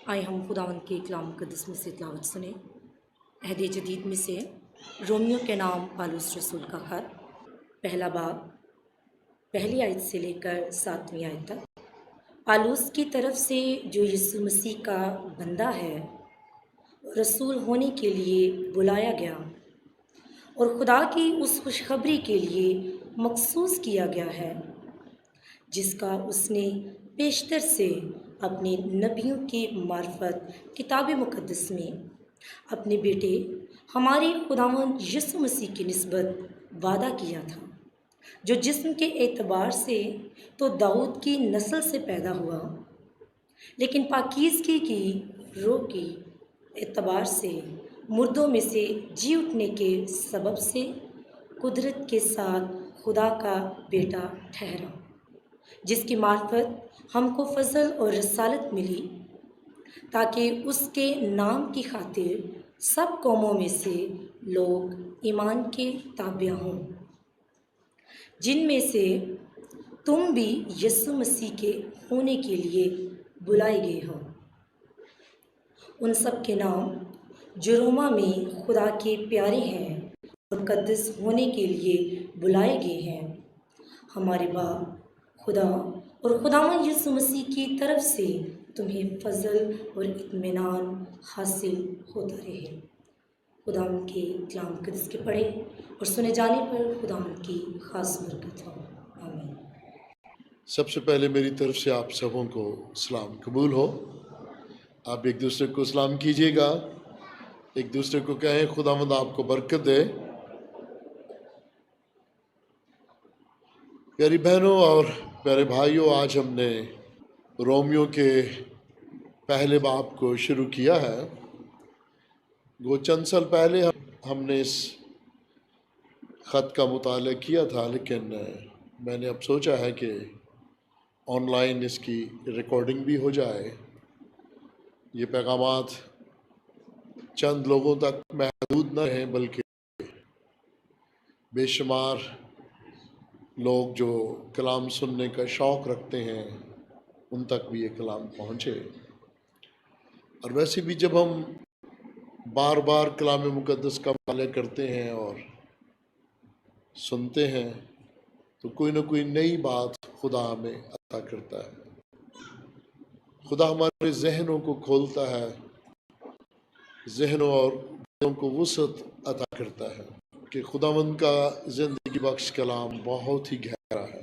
آئے ہم خداوند کے کلام مقدس میں سے تلاوت سنیں۔ عہد جدید میں سے رومیو کے نام پالوس رسول کا خط، پہلا باب، پہلی آیت سے لے کر 7ویں آیت تک۔ پالوس کی طرف سے جو یسوع مسیح کا بندہ ہے، رسول ہونے کے لیے بلایا گیا اور خدا کی اس خوشخبری کے لیے مخصوص کیا گیا ہے، جس کا اس نے پیشتر سے اپنے نبیوں کی معرفت کتاب مقدس میں اپنے بیٹے ہمارے خداوند یسوع مسیح کی نسبت وعدہ کیا تھا، جو جسم کے اعتبار سے تو داؤد کی نسل سے پیدا ہوا، لیکن پاکیزگی کی روح کی اعتبار سے مردوں میں سے جی اٹھنے کے سبب سے قدرت کے ساتھ خدا کا بیٹا ٹھہرا، جس کی معرفت ہم کو فضل اور رسالت ملی، تاکہ اس کے نام کی خاطر سب قوموں میں سے لوگ ایمان کے تابع ہوں، جن میں سے تم بھی یسوع مسیح کے ہونے کے لیے بلائے گئے ہو۔ ان سب کے نام جو روما میں خدا کے پیارے ہیں اور مقدس ہونے کے لیے بلائے گئے ہیں، ہمارے باپ خدا اور خداوند یسوع مسیح کی طرف سے تمہیں فضل اور اطمینان حاصل ہوتا رہے۔ خداوند کے کلام مقدس کے پڑھے اور سنے جانے پر خداوند کی خاص برکت ہو، آمین۔ سب سے پہلے میری طرف سے آپ سبوں کو سلام قبول ہو۔ آپ ایک دوسرے کو سلام کیجیے گا، ایک دوسرے کو کہیں خداوند آپ کو برکت دے۔ پیاری بہنوں اور پیارے بھائیوں، آج ہم نے رومیو کے پہلے باب کو شروع کیا ہے۔ وہ چند سال پہلے ہم نے اس خط کا مطالعہ کیا تھا، لیکن میں نے اب سوچا ہے کہ آن لائن اس کی ریکارڈنگ بھی ہو جائے، یہ پیغامات چند لوگوں تک محدود نہ رہیں بلکہ بے شمار لوگ جو کلام سننے کا شوق رکھتے ہیں ان تک بھی یہ کلام پہنچے۔ اور ویسے بھی جب ہم بار بار کلام مقدس کا مطالعہ کرتے ہیں اور سنتے ہیں تو کوئی نہ کوئی نئی بات خدا ہمیں عطا کرتا ہے۔ خدا ہمارے ذہنوں کو کھولتا ہے، ذہنوں اور دلوں کو وسعت عطا کرتا ہے کہ خداوند کا زندگی بخش کلام بہت ہی گہرا ہے،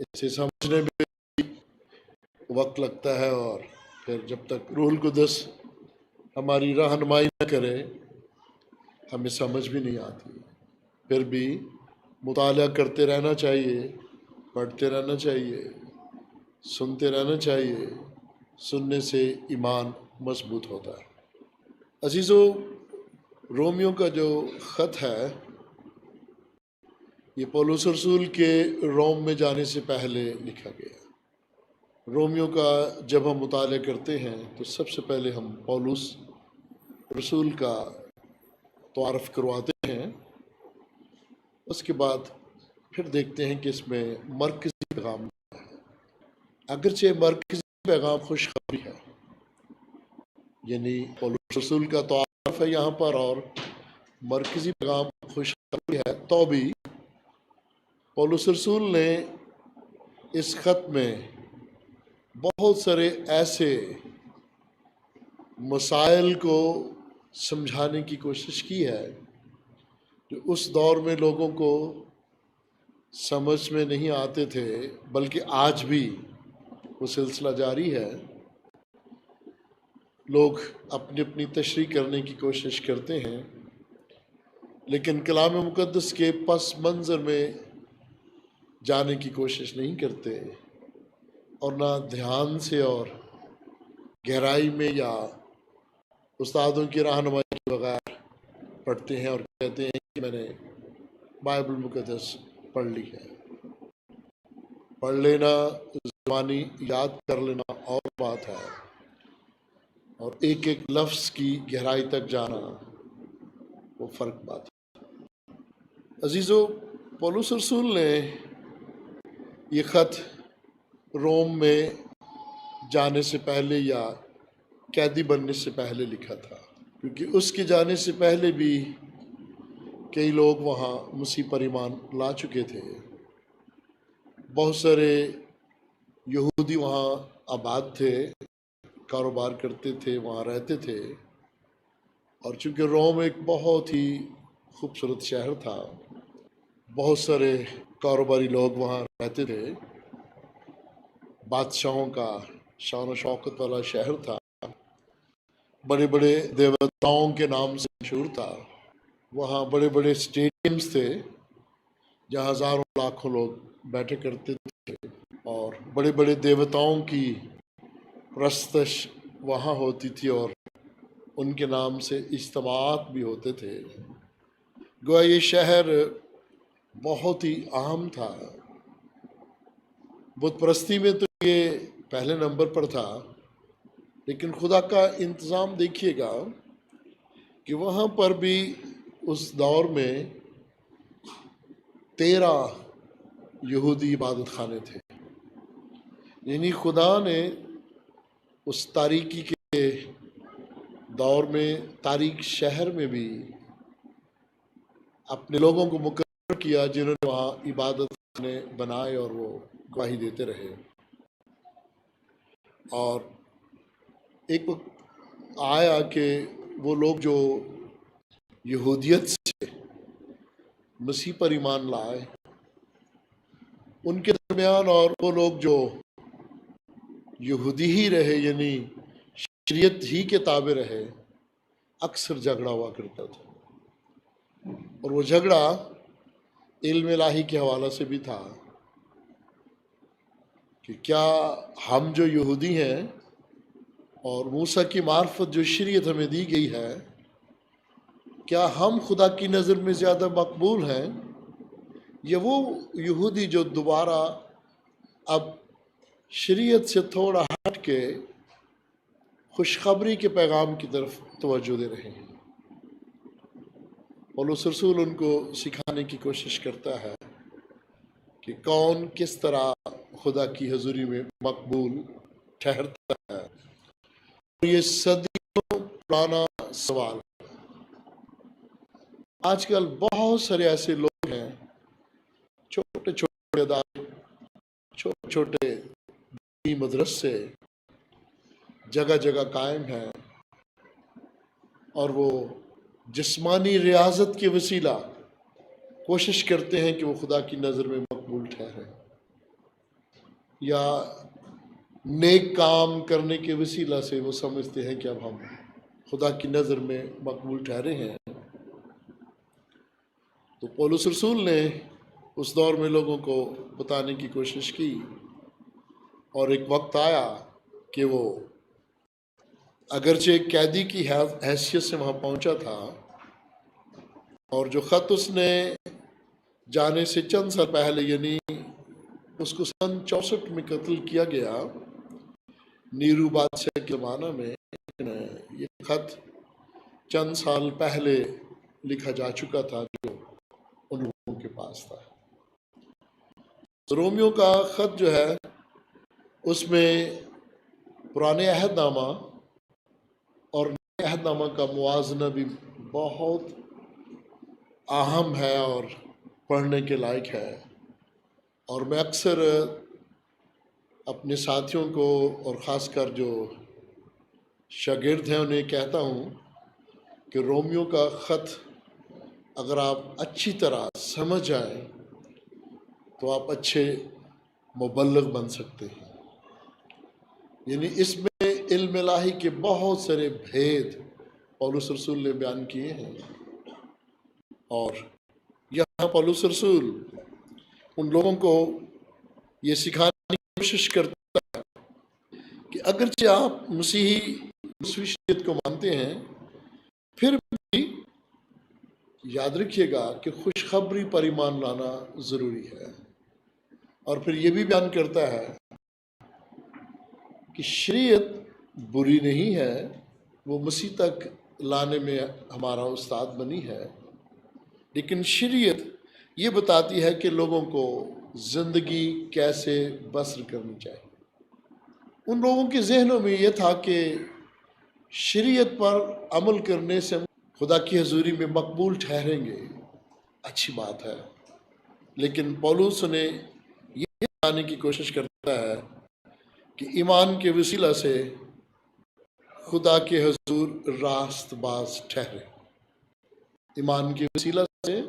اسے سمجھنے میں وقت لگتا ہے، اور پھر جب تک روح القدس ہماری رہنمائی نہ کرے ہمیں سمجھ بھی نہیں آتی۔ پھر بھی مطالعہ کرتے رہنا چاہیے، پڑھتے رہنا چاہیے، سنتے رہنا چاہیے، سننے سے ایمان مضبوط ہوتا ہے۔ عزیزو، رومیو کا جو خط ہے یہ پولس رسول کے روم میں جانے سے پہلے لکھا گیا۔ رومیو کا جب ہم مطالعہ کرتے ہیں تو سب سے پہلے ہم پولس رسول کا تعارف کرواتے ہیں، اس کے بعد پھر دیکھتے ہیں کہ اس میں مرکزی پیغام ہے۔ اگرچہ مرکزی پیغام خوشخبری ہے، یعنی پولس رسول کا تعارف ہے یہاں پر اور مرکزی پیغام خوشخبری ہے، تو بھی پولس رسول نے اس خط میں بہت سارے ایسے مسائل کو سمجھانے کی کوشش کی ہے جو اس دور میں لوگوں کو سمجھ میں نہیں آتے تھے، بلکہ آج بھی وہ سلسلہ جاری ہے۔ لوگ اپنی اپنی تشریح کرنے کی کوشش کرتے ہیں، لیکن کلام مقدس کے پس منظر میں جانے کی کوشش نہیں کرتے، اور نہ دھیان سے اور گہرائی میں یا استادوں کی رہنمائی کے بغیر پڑھتے ہیں اور کہتے ہیں کہ میں نے بائبل مقدس پڑھ لی ہے۔ پڑھ لینا، زبانی یاد کر لینا اور بات ہے، اور ایک ایک لفظ کی گہرائی تک جانا وہ فرق بات ہے۔ عزیزو، پولس رسول نے یہ خط روم میں جانے سے پہلے یا قیدی بننے سے پہلے لکھا تھا، کیونکہ اس کے جانے سے پہلے بھی کئی لوگ وہاں مسیح پر ایمان لا چکے تھے۔ بہت سارے یہودی وہاں آباد تھے، کاروبار کرتے تھے، وہاں رہتے تھے، اور چونکہ روم ایک بہت ہی خوبصورت شہر تھا، بہت سارے کاروباری لوگ وہاں رہتے تھے، بادشاہوں کا شان و شوکت والا شہر تھا، بڑے بڑے دیوتاؤں کے نام سے مشہور تھا، وہاں بڑے بڑے اسٹیڈیمز تھے جہاں ہزاروں لاکھوں لوگ بیٹھے کرتے تھے، اور بڑے بڑے دیوتاؤں کی پرستش وہاں ہوتی تھی، اور ان کے نام سے اجتماعات بھی ہوتے تھے۔ گویا یہ شہر بہت ہی عام تھا۔ بت پرستی میں تو یہ پہلے نمبر پر تھا، لیکن خدا کا انتظام دیکھیے گا کہ وہاں پر بھی اس دور میں 13 یہودی عبادت خانے تھے، یعنی خدا نے اس تاریکی کے دور میں تاریک شہر میں بھی اپنے لوگوں کو مقرر کیا جنہوں نے وہاں عبادت خانے بنائے، اور وہ گواہی دیتے رہے۔ اور ایک وقت آیا کہ وہ لوگ جو یہودیت سے مسیح پر ایمان لائے، ان کے درمیان اور وہ لوگ جو یہودی ہی رہے، یعنی شریعت ہی کے تابع رہے، اکثر جھگڑا ہوا کرتا تھا، اور وہ جھگڑا علم الہی کے حوالے سے بھی تھا کہ کیا ہم جو یہودی ہیں اور موسیٰ کی معرفت جو شریعت ہمیں دی گئی ہے، کیا ہم خدا کی نظر میں زیادہ مقبول ہیں، یا وہ یہودی جو دوبارہ اب شریعت سے تھوڑا ہٹ کے خوشخبری کے پیغام کی طرف توجہ دے رہے ہیں؟ پولس رسول ان کو سکھانے کی کوشش کرتا ہے کہ کون کس طرح خدا کی حضوری میں مقبول ٹھہرتا ہے۔ یہ صدیوں پرانا سوال ہے۔ آج کل بہت سارے ایسے لوگ ہیں، چھوٹے چھوٹے ادارے، چھوٹے چھوٹے دینی مدرسے جگہ جگہ قائم ہیں، اور وہ جسمانی ریاضت کے وسیلہ کوشش کرتے ہیں کہ وہ خدا کی نظر میں مقبول ٹھہرے، یا نیک کام کرنے کے وسیلہ سے وہ سمجھتے ہیں کہ اب ہم خدا کی نظر میں مقبول ٹھہرے ہیں۔ تو پولس رسول نے اس دور میں لوگوں کو بتانے کی کوشش کی، اور ایک وقت آیا کہ وہ اگرچہ ایک قیدی کی حیثیت سے وہاں پہنچا تھا، اور جو خط اس نے جانے سے چند سال پہلے، یعنی اس کو سن 64 میں قتل کیا گیا نیرو بادشاہ کے زمانہ میں، یہ خط چند سال پہلے لکھا جا چکا تھا جو ان لوگوں کے پاس تھا۔ رومیو کا خط جو ہے اس میں پرانے عہد نامہ اور نئے عہد نامہ کا موازنہ بھی بہت اہم ہے اور پڑھنے کے لائق ہے، اور میں اکثر اپنے ساتھیوں کو اور خاص کر جو شاگرد ہیں انہیں کہتا ہوں کہ رومیو کا خط اگر آپ اچھی طرح سمجھ جائیں تو آپ اچھے مبلغ بن سکتے ہیں، یعنی اس میں علم الہی کے بہت سارے بھید پولس رسول نے بیان کیے ہیں، اور یہاں پولس رسول ان لوگوں کو یہ سکھانے کی کوشش کرتا ہے کہ اگرچہ آپ مسیحی شریعت کو مانتے ہیں، پھر بھی یاد رکھیے گا کہ خوشخبری پر ایمان لانا ضروری ہے، اور پھر یہ بھی بیان کرتا ہے کہ شریعت بری نہیں ہے، وہ مسیح تک لانے میں ہمارا استاد بنی ہے، لیکن شریعت یہ بتاتی ہے کہ لوگوں کو زندگی کیسے بسر کرنی چاہیے۔ ان لوگوں کے ذہنوں میں یہ تھا کہ شریعت پر عمل کرنے سے ہم خدا کی حضوری میں مقبول ٹھہریں گے، اچھی بات ہے، لیکن پولس نے یہ بتانے کی کوشش کرتا ہے کہ ایمان کے وسیلہ سے خدا کے حضور راست باز ٹھہرے، ایمان کے وسیلہ سے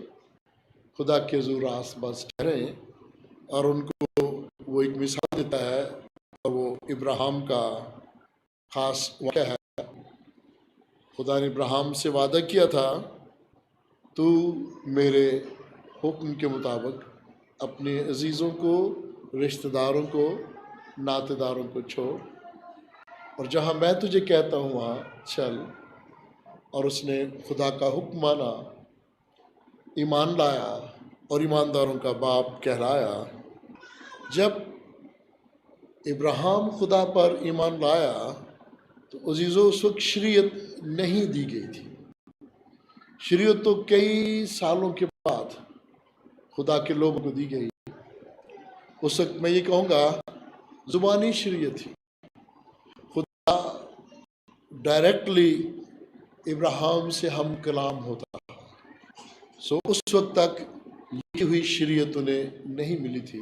خدا کے حضور راست باز ٹھہریں، اور ان کو وہ ایک مثال دیتا ہے، اور وہ ابراہیم کا خاص واقعہ ہے۔ خدا نے ابراہیم سے وعدہ کیا تھا، تو میرے حکم کے مطابق اپنے عزیزوں کو، رشتہ داروں کو، ناطے داروں کو چھوڑ، اور جہاں میں تجھے کہتا ہوں وہاں چل۔ اور اس نے خدا کا حکم مانا، ایمان لایا، اور ایمانداروں کا باپ کہلایا۔ جب ابراہیم خدا پر ایمان لایا تو عزیزو اس وقت شریعت نہیں دی گئی تھی، شریعت تو کئی سالوں کے بعد خدا کے لوگوں کو دی گئی۔ اس وقت میں یہ کہوں گا زبانی شریعت تھی، خدا ڈائریکٹلی ابراہیم سے ہم کلام ہوتا رہا۔ اس وقت تک لکھی ہوئی شریعت انہیں نہیں ملی تھی۔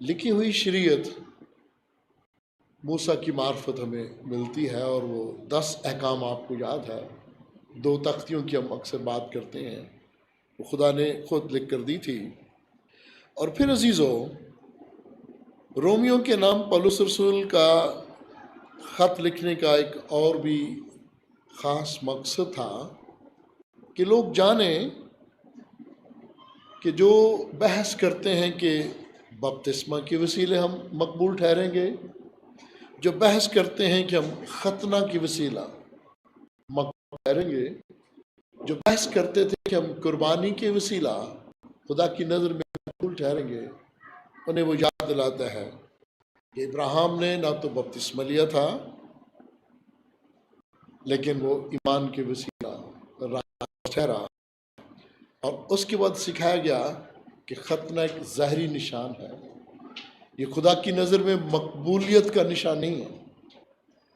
لکھی ہوئی شریعت موسیٰ کی معرفت ہمیں ملتی ہے، اور وہ 10 احکام آپ کو یاد ہے، 2 تختیوں کی ہم اکثر بات کرتے ہیں، وہ خدا نے خود لکھ کر دی تھی۔ اور پھر عزیزو، رومیوں کے نام پولس رسول کا خط لکھنے کا ایک اور بھی خاص مقصد تھا کہ لوگ جانیں کہ جو بحث کرتے ہیں کہ بپتسمہ کے وسیلے ہم مقبول ٹھہریں گے، جو بحث کرتے ہیں کہ ہم ختنہ کی وسیلہ مقبول ٹھہریں گے، جو بحث کرتے تھے کہ ہم قربانی کے وسیلہ خدا کی نظر میں مقبول ٹھہریں گے، انہیں وہ یاد دلاتا ہے کہ ابراہیم نے نہ تو بپتسمہ لیا تھا، لیکن وہ ایمان کے وسیلہ راست ٹھہرا، اور اس کے بعد سکھایا گیا کہ ختنہ ایک ظاہری نشان ہے، یہ خدا کی نظر میں مقبولیت کا نشان نہیں ہے۔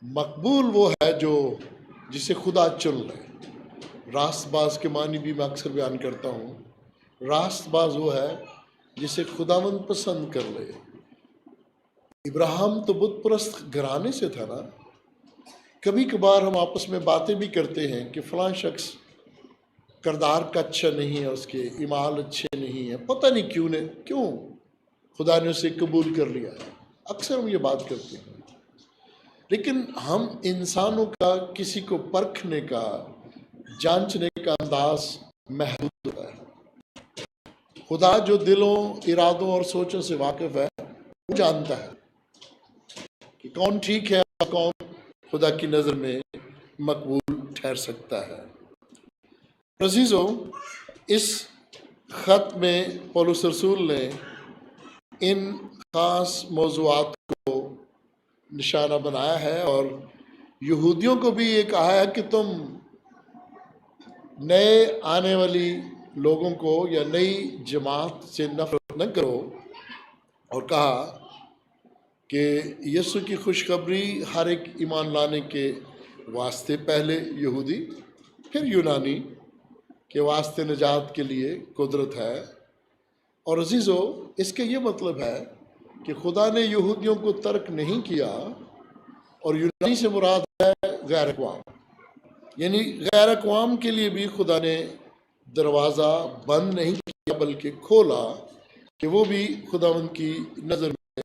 مقبول وہ ہے جو جسے خدا چن لے۔ راست باز کے معنی بھی میں اکثر بیان کرتا ہوں، راست باز وہ ہے جسے خداوند پسند کر لے۔ ابراہیم تو بت پرست گھرانے سے تھا نا۔ کبھی کبھار ہم آپس میں باتیں بھی کرتے ہیں کہ فلاں شخص کردار کا اچھا نہیں ہے، اس کے اعمال اچھے نہیں ہیں، پتہ نہیں کیوں خدا نے اسے قبول کر لیا ہے، اکثر ہم یہ بات کرتے ہیں۔ لیکن ہم انسانوں کا کسی کو پرکھنے کا، جانچنے کا انداز محدود ہوتا ہے۔ خدا جو دلوں، ارادوں اور سوچوں سے واقف ہے، وہ جانتا ہے کہ کون ٹھیک ہے اور کون خدا کی نظر میں مقبول ٹھہر سکتا ہے۔ عزیزو، اس خط میں پولس رسول نے ان خاص موضوعات کو نشانہ بنایا ہے، اور یہودیوں کو بھی یہ کہا ہے کہ تم نئے آنے والی لوگوں کو یا نئی جماعت سے نفرت نہ کرو، اور کہا کہ یسوع کی خوشخبری ہر ایک ایمان لانے کے واسطے پہلے یہودی پھر یونانی کے واسطے نجات کے لیے قدرت ہے۔ اور عزیزو، اس کا یہ مطلب ہے کہ خدا نے یہودیوں کو ترک نہیں کیا، اور یونانی سے مراد ہے غیر اقوام، یعنی غیر اقوام کے لیے بھی خدا نے دروازہ بند نہیں کیا بلکہ کھولا کہ وہ بھی خداوند کی نظر میں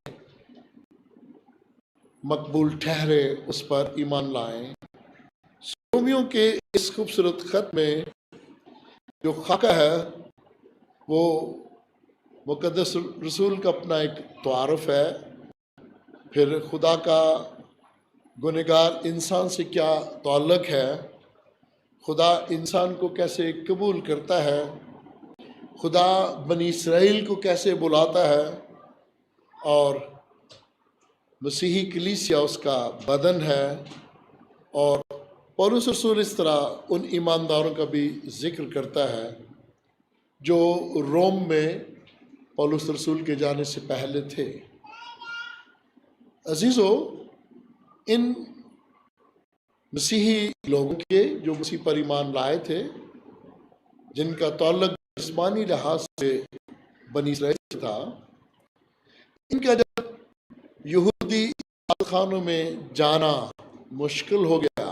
مقبول ٹھہرے، اس پر ایمان لائیں۔ رومیوں کے اس خوبصورت خط میں جو خاکہ ہے وہ مقدس رسول کا اپنا ایک تعارف ہے، پھر خدا کا گنہگار انسان سے کیا تعلق ہے، خدا انسان کو کیسے قبول کرتا ہے، خدا بنی اسرائیل کو کیسے بلاتا ہے، اور مسیحی کلیسیا اس کا بدن ہے۔ اور پولس رسول اس طرح ان ایمانداروں کا بھی ذکر کرتا ہے جو روم میں پولس رسول کے جانے سے پہلے تھے۔ عزیزو، ان مسیحی لوگوں کے جو مسیح پر ایمان لائے تھے، جن کا تعلق جسمانی لحاظ سے بنی اسرائیل سے تھا، ان کا جب یہودی عبادت خانوں میں جانا مشکل ہو گیا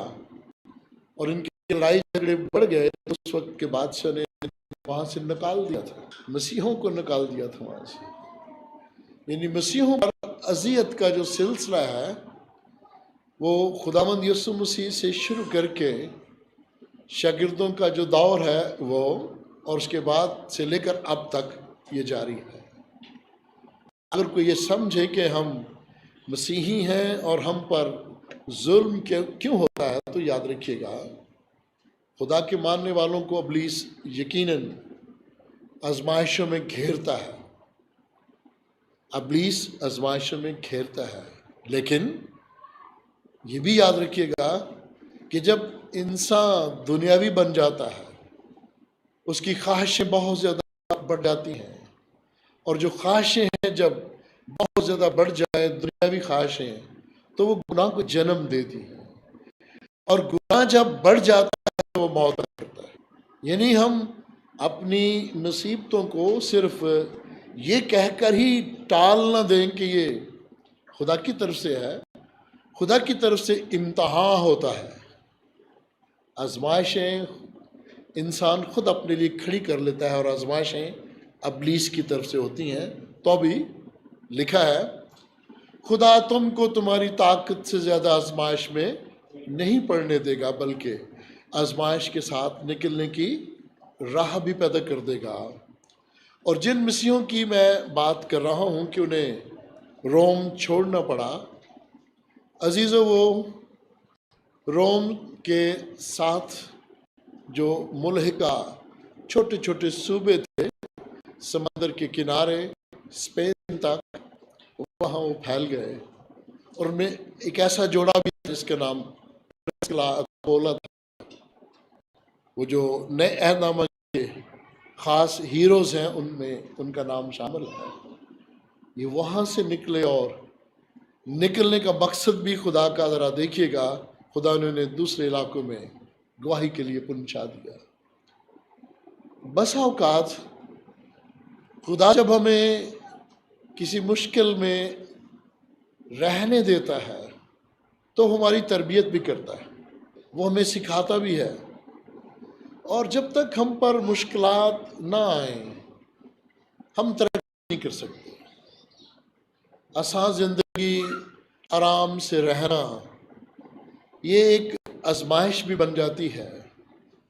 اور ان کی لڑائی جھگڑے بڑھ گئے، تو اس وقت کے بادشاہ نے وہاں سے نکال دیا تھا، مسیحوں کو نکال دیا تھا وہاں سے۔ یعنی مسیحوں پر اذیت کا جو سلسلہ ہے وہ خداوند یسوع مسیح سے شروع کر کے شاگردوں کا جو دور ہے وہ، اور اس کے بعد سے لے کر اب تک یہ جاری ہے۔ اگر کوئی یہ سمجھے کہ ہم مسیحی ہیں اور ہم پر ظلم کیوں ہوتا ہے، تو یاد رکھیے گا خدا کے ماننے والوں کو ابلیس یقیناً آزمائشوں میں گھیرتا ہے، ابلیس آزمائشوں میں گھیرتا ہے، لیکن یہ بھی یاد رکھیے گا کہ جب انسان دنیاوی بن جاتا ہے، اس کی خواہشیں بہت زیادہ بڑھ جاتی ہیں، اور جو خواہشیں ہیں جب بہت زیادہ بڑھ جائیں، دنیاوی خواہشیں، تو وہ گناہ کو جنم دیتی ہیں، اور گناہ جب بڑھ جاتا ہے تو وہ موت کرتا ہے۔ یعنی ہم اپنی مصیبتوں کو صرف یہ کہہ کر ہی ٹال نہ دیں کہ یہ خدا کی طرف سے ہے۔ خدا کی طرف سے امتحان ہوتا ہے، آزمائشیں انسان خود اپنے لیے کھڑی کر لیتا ہے، اور آزمائشیں ابلیس کی طرف سے ہوتی ہیں۔ تو بھی لکھا ہے خدا تم کو تمہاری طاقت سے زیادہ آزمائش میں نہیں پڑنے دے گا، بلکہ آزمائش کے ساتھ نکلنے کی راہ بھی پیدا کر دے گا۔ اور جن مسیحوں کی میں بات کر رہا ہوں کہ انہیں روم چھوڑنا پڑا، عزیزو، وہ روم کے ساتھ جو ملحقہ چھوٹے چھوٹے صوبے تھے، سمندر کے کنارے اسپین تک، وہاں وہ پھیل گئے، اور ان میں ایک ایسا جوڑا بھی جس کا نام اکولا تھا۔ وہ جو نئے عہد نامہ کے خاص ہیروز ہیں ان میں ان کا نام شامل ہے۔ یہ وہاں سے نکلے، اور نکلنے کا مقصد بھی خدا کا، ذرا دیکھیے گا، خدا نے انہیں دوسرے علاقوں میں گواہی کے لیے پہنچا دیا۔ بسا اوقات خدا جب ہمیں کسی مشکل میں رہنے دیتا ہے تو ہماری تربیت بھی کرتا ہے، وہ ہمیں سکھاتا بھی ہے، اور جب تک ہم پر مشکلات نہ آئیں ہم ترقی نہیں کر سکتے۔ آسان زندگی، آرام سے رہنا، یہ ایک آزمائش بھی بن جاتی ہے۔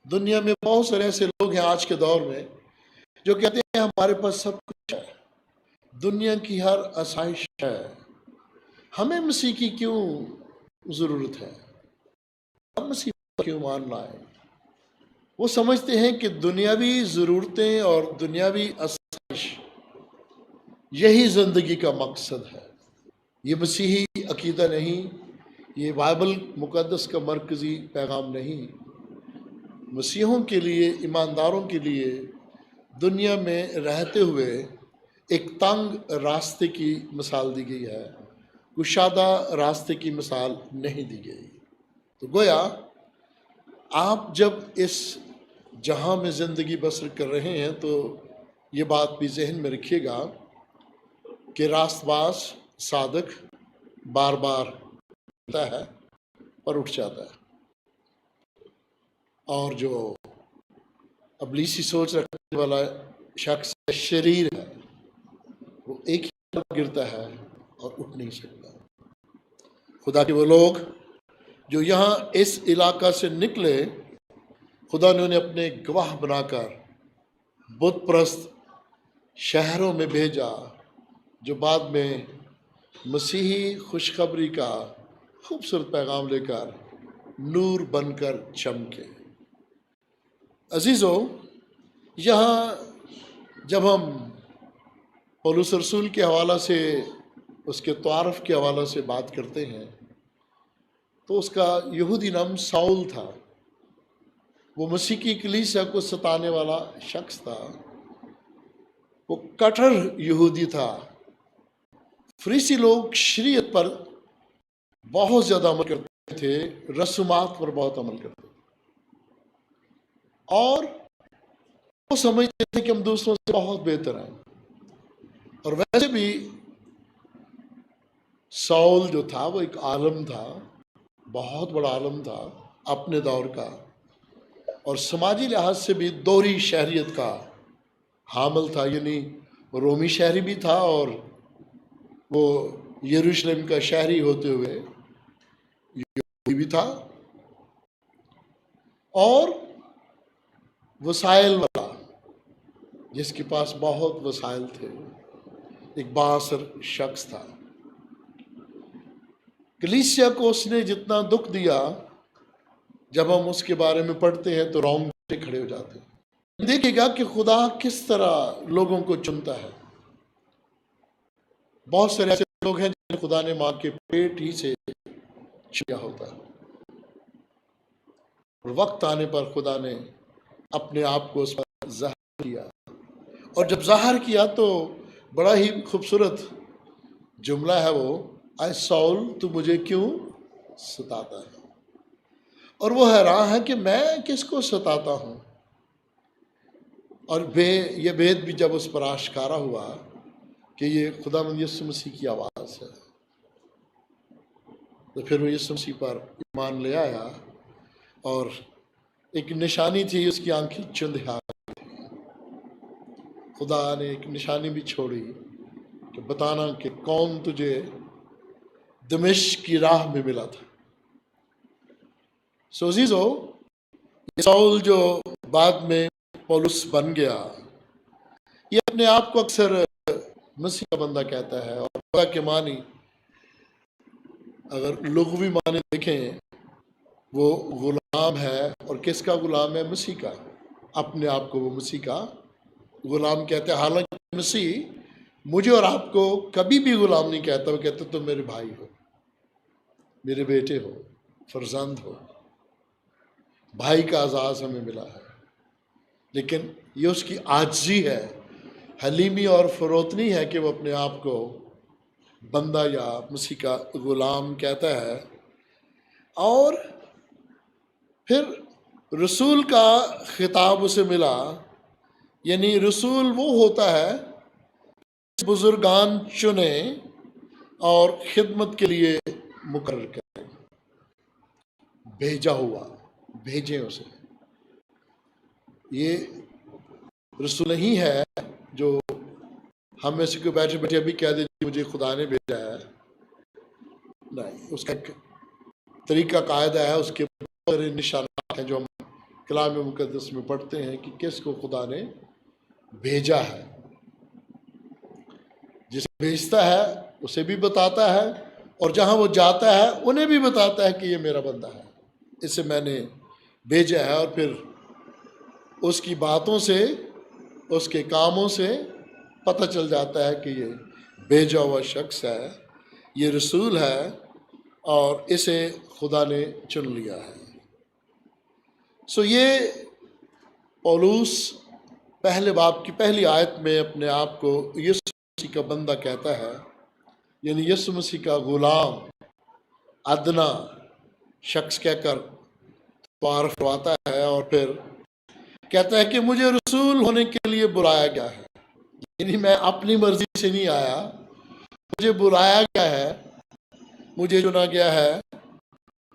دنیا میں بہت سارے ایسے لوگ ہیں آج کے دور میں جو کہتے ہیں ہمارے پاس سب کچھ ہے، دنیا کی ہر آسائش ہے، ہمیں مسیح کی کیوں ضرورت ہے، ہم مسیح پر کیوں مان لائیں۔ وہ سمجھتے ہیں کہ دنیاوی ضرورتیں اور دنیاوی آسائش یہی زندگی کا مقصد ہے۔ یہ مسیحی عقیدہ نہیں، یہ بائبل مقدس کا مرکزی پیغام نہیں۔ مسیحوں کے لیے، ایمانداروں کے لیے دنیا میں رہتے ہوئے ایک تنگ راستے کی مثال دی گئی ہے، کشادہ راستے کی مثال نہیں دی گئی۔ تو گویا آپ جب اس جہاں میں زندگی بسر کر رہے ہیں تو یہ بات بھی ذہن میں رکھیے گا کہ راست باز صادق بار بار ہوتا ہے اور اٹھ جاتا ہے، اور جو ابلیسی سوچ رکھنے والا شخص شریر ہے وہ ایک ہی گرتا ہے اور اٹھ نہیں سکتا۔ خدا کے وہ لوگ جو یہاں اس علاقہ سے نکلے، خدا نے انہیں اپنے گواہ بنا کر بت پرست شہروں میں بھیجا، جو بعد میں مسیحی خوشخبری کا خوبصورت پیغام لے کر نور بن کر چمکے۔ عزیزو، یہاں جب ہم پولس رسول کے حوالہ سے، اس کے تعارف کے حوالہ سے بات کرتے ہیں تو اس کا یہودی نام ساؤل تھا۔ وہ مسیح کی کلیسیا کو ستانے والا شخص تھا، وہ کٹر یہودی تھا۔ فریسی لوگ شریعت پر بہت زیادہ عمل کرتے تھے رسومات پر بہت عمل کرتے تھے، اور وہ سمجھتے تھے کہ ہم دوسروں سے بہت بہتر ہیں. اور ویسے بھی ساؤل جو تھا وہ ایک عالم تھا، بہت بڑا عالم تھا اپنے دور کا، اور سماجی لحاظ سے بھی دوہری شہریت کا حامل تھا. یعنی رومی شہری بھی تھا اور وہ یروشلم کا شہری ہوتے ہوئے یہودی بھی تھا، اور وسائل والا، جس کے پاس بہت وسائل تھے، ایک بااثر شخص تھا. کلیسیا کو اس نے جتنا دکھ دیا، جب ہم اس کے بارے میں پڑھتے ہیں تو رونگٹے کھڑے ہو جاتے ہیں. دیکھے گا کہ خدا کس طرح لوگوں کو چنتا ہے. بہت سارے ایسے لوگ ہیں جنہیں خدا نے ماں کے پیٹ ہی سے چنا ہوتا ہے، اور وقت آنے پر خدا نے اپنے آپ کو اس پر ظاہر کیا. اور جب ظاہر کیا تو بڑا ہی خوبصورت جملہ ہے وہ، اے ساؤل تو مجھے کیوں ستاتا ہے. اور وہ حیران ہے کہ میں کس کو ستاتا ہوں. اور یہ بھید بھی جب اس پر آشکارا ہوا کہ یہ خداوند یسوع مسیح کی آواز ہے، تو پھر وہ یسوع مسیح پر ایمان لے آیا. اور ایک نشانی تھی اس کی آنکھیں چندھیا. خدا نے ایک نشانی بھی چھوڑی کہ بتانا کہ کون تجھے دمشق کی راہ میں ملا تھا. سو عزیزو، یہ ساؤل جو بعد میں پولس بن گیا، یہ اپنے آپ کو اکثر مسیح کا بندہ کہتا ہے. اور خدا کے معنی اگر لغوی معنی دیکھیں، وہ غلام ہے. اور کس کا غلام ہے؟ مسیح کا. اپنے آپ کو وہ مسیح کا غلام کہتے ہیں. حالانکہ مسیح مجھے اور آپ کو کبھی بھی غلام نہیں کہتا. وہ کہتا تم میرے بھائی ہو، میرے بیٹے ہو، فرزند ہو. بھائی کا اعزاز ہمیں ملا ہے. لیکن یہ اس کی عاجزی ہے، حلیمی اور فروتنی ہے کہ وہ اپنے آپ کو بندہ یا مسیح کا غلام کہتا ہے. اور پھر رسول کا خطاب اسے ملا. یعنی رسول وہ ہوتا ہے بزرگان چنے اور خدمت کے لیے مقرر کریں، بھیجا ہوا، بھیجیں اسے. یہ رسول نہیں ہے جو ہم میں سے کوئی بیٹھے بیٹھے ابھی کہہ دے مجھے خدا نے بھیجا ہے. نہیں، اس کا ایک طریقہ قاعدہ ہے، اس کے بہت سارے نشانات ہیں جو ہم کلام مقدس میں پڑھتے ہیں کہ کس کو خدا نے بھیجا ہے. جسے بھیجتا ہے اسے بھی بتاتا ہے، اور جہاں وہ جاتا ہے انہیں بھی بتاتا ہے کہ یہ میرا بندہ ہے، اسے میں نے بھیجا ہے. اور پھر اس کی باتوں سے، اس کے کاموں سے پتہ چل جاتا ہے کہ یہ بھیجا ہوا شخص ہے، یہ رسول ہے، اور اسے خدا نے چن لیا ہے. سو یہ پولس پہلے باب کی پہلی آیت میں اپنے آپ کو یسوع مسیح کا بندہ کہتا ہے. یعنی یسوع مسیح کا غلام، ادنا شخص کہہ کر تعارف کرواتا ہے. اور پھر کہتا ہے کہ مجھے رسول ہونے کے لیے بلایا گیا ہے. یعنی میں اپنی مرضی سے نہیں آیا، مجھے بلایا گیا ہے، مجھے چنا گیا ہے.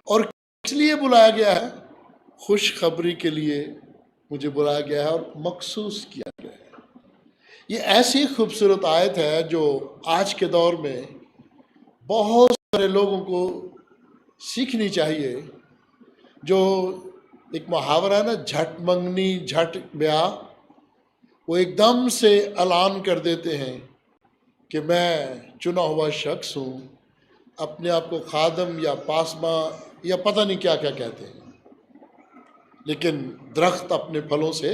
اور کس لیے بلایا گیا ہے؟ خوشخبری کے لیے مجھے بلایا گیا ہے اور مخصوص کیا گیا ہے. یہ ایسی خوبصورت آیت ہے جو آج کے دور میں بہت سارے لوگوں کو سیکھنی چاہیے. جو ایک محاورہ ہے نا، جھٹ منگنی جھٹ بیاہ، وہ ایک دم سے اعلان کر دیتے ہیں کہ میں چنا ہوا شخص ہوں، اپنے آپ کو خادم یا پاسباں یا پتہ نہیں کیا کیا کہتے ہیں. لیکن درخت اپنے پھلوں سے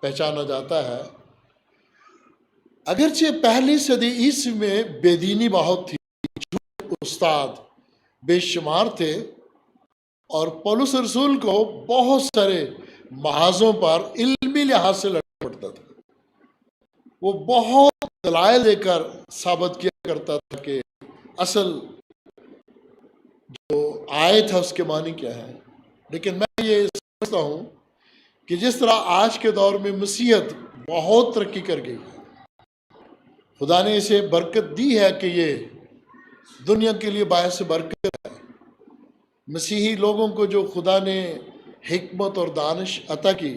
پہچانا جاتا ہے. اگرچہ پہلی صدی عیسوی میں بے دینی بہت تھی، استاد بے شمار تھے، اور پولس رسول کو بہت سارے محاذوں پر علمی لحاظ سے لڑنا پڑتا تھا. وہ بہت دلائل دے کر ثابت کیا کرتا تھا کہ اصل جو آیت ہے اس کے معنی کیا ہے، لیکن میں یہ سمجھتا ہوں کہ جس طرح آج کے دور میں مسیحیت بہت ترقی کر گئی ہے، خدا نے اسے برکت دی ہے کہ یہ دنیا کے لیے باعث برکت ہے۔ مسیحی لوگوں کو جو خدا نے حکمت اور دانش عطا کی،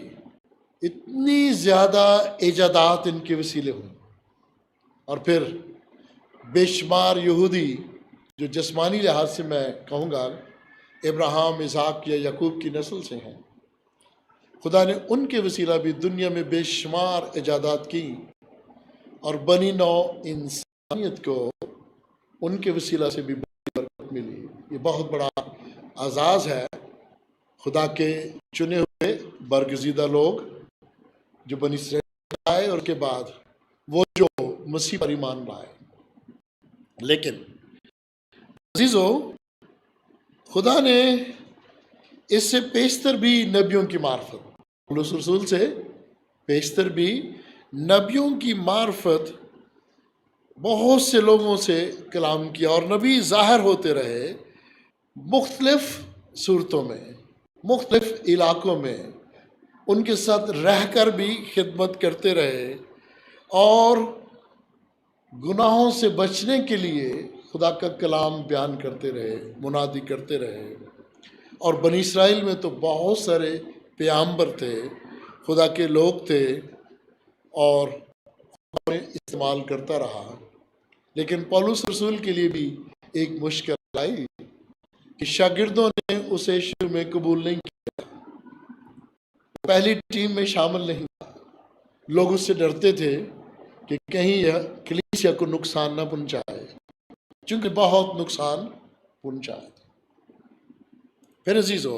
اتنی زیادہ ایجادات ان کے وسیلے ہوئے، اور پھر بے شمار یہودی جو جسمانی لحاظ سے میں کہوں گا ابراہیم، اسحاق یا یعقوب کی نسل سے ہیں، خدا نے ان کے وسیلہ بھی دنیا میں بے شمار ایجادات کی، اور بنی نو انسانیت کو ان کے وسیلہ سے بھی بڑی برکت ملی۔ یہ بہت بڑا اعزاز ہے خدا کے چنے ہوئے برگزیدہ لوگ جو بنی اسرائیل آئے، اور کے بعد وہ جو مسیح پر ایمان لائے۔ لیکن عزیزو، خدا نے اس سے پیشتر بھی نبیوں کی معرفت، پولس رسول سے پیشتر بھی نبیوں کی معرفت بہت سے لوگوں سے کلام کیا، اور نبی ظاہر ہوتے رہے مختلف صورتوں میں، مختلف علاقوں میں، ان کے ساتھ رہ کر بھی خدمت کرتے رہے، اور گناہوں سے بچنے کے لیے خدا کا کلام بیان کرتے رہے، منادی کرتے رہے۔ اور بنی اسرائیل میں تو بہت سارے پیغمبر تھے، خدا کے لوگ تھے، اور خدا نے استعمال کرتا رہا۔ لیکن پولس رسول کے لیے بھی ایک مشکل آئی کہ شاگردوں نے اسے شروع میں قبول نہیں کیا، پہلی ٹیم میں شامل نہیں تھا۔ لوگ اس سے ڈرتے تھے کہ کہیں یہ کلیسیا کو نقصان نہ پہنچائے، چونکہ بہت نقصان پہنچائے۔ پھر عزیزو،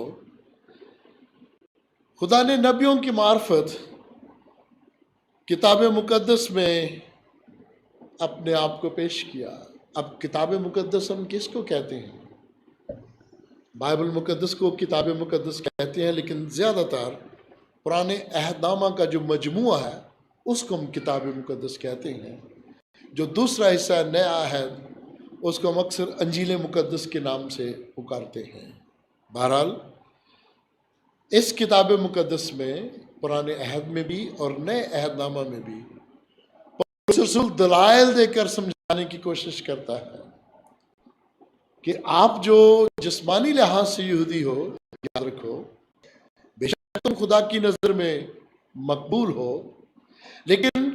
خدا نے نبیوں کی معرفت کتاب مقدس میں اپنے آپ کو پیش کیا۔ اب کتاب مقدس ہم کس کو کہتے ہیں؟ بائبل مقدس کو کتاب مقدس کہتے ہیں، لیکن زیادہ تر پرانے عہد نامہ کا جو مجموعہ ہے اس کو ہم کتاب مقدس کہتے ہیں۔ جو دوسرا حصہ ہے نیا عہد، اس کو ہم اکثر انجیل مقدس کے نام سے پکارتے ہیں۔ بہرحال اس کتاب مقدس میں پرانے عہد میں بھی اور نئے عہد نامہ میں بھی پولس رسول دلائل دے کر سمجھانے کی کوشش کرتا ہے کہ آپ جو جسمانی لحاظ سے یہودی ہو، یاد رکھو بے شک تم خدا کی نظر میں مقبول ہو، لیکن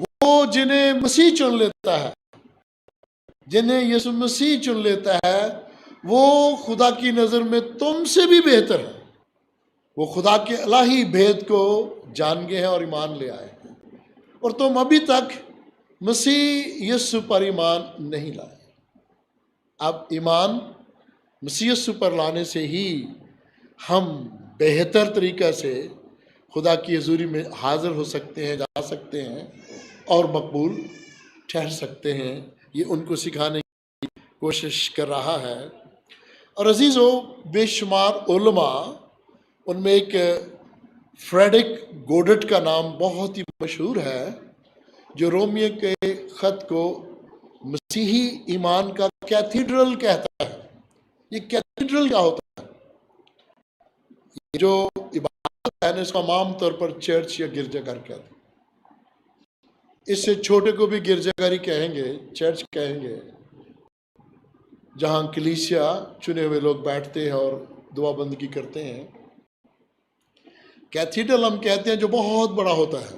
وہ جنہیں مسیح چن لیتا ہے، جنہیں یسوع مسیح چن لیتا ہے، وہ خدا کی نظر میں تم سے بھی بہتر ہے۔ وہ خدا کے الہی بھید کو جان گئے ہیں اور ایمان لے آئے ہیں، اور تم ابھی تک مسیح یسوع پر ایمان نہیں لائے۔ اب ایمان مسیح یسوع پر لانے سے ہی ہم بہتر طریقہ سے خدا کی حضوری میں حاضر ہو سکتے ہیں، جا سکتے ہیں اور مقبول ٹھہر سکتے ہیں۔ یہ ان کو سکھانے کی کوشش کر رہا ہے۔ اور عزیزو، بے شمار علماء، ان میں ایک فریڈرک گوڈٹ کا نام بہت ہی مشہور ہے، جو رومیو کے خط کو مسیحی ایمان کا کیتھیڈرل کہتا ہے۔ یہ کیتھیڈرل کیا ہوتا ہے؟ یہ جو عبادت ہے اس کو عام طور پر چرچ یا گرجا گھر کہتے ہیں۔ اس سے چھوٹے کو بھی گرجا گھر ہی کہیں گے، چرچ کہیں گے، جہاں کلیسیا چنے ہوئے لوگ بیٹھتے ہیں اور دعا بندگی کرتے ہیں۔ کیتھیڈرل ہم کہتے ہیں جو بہت بڑا ہوتا ہے۔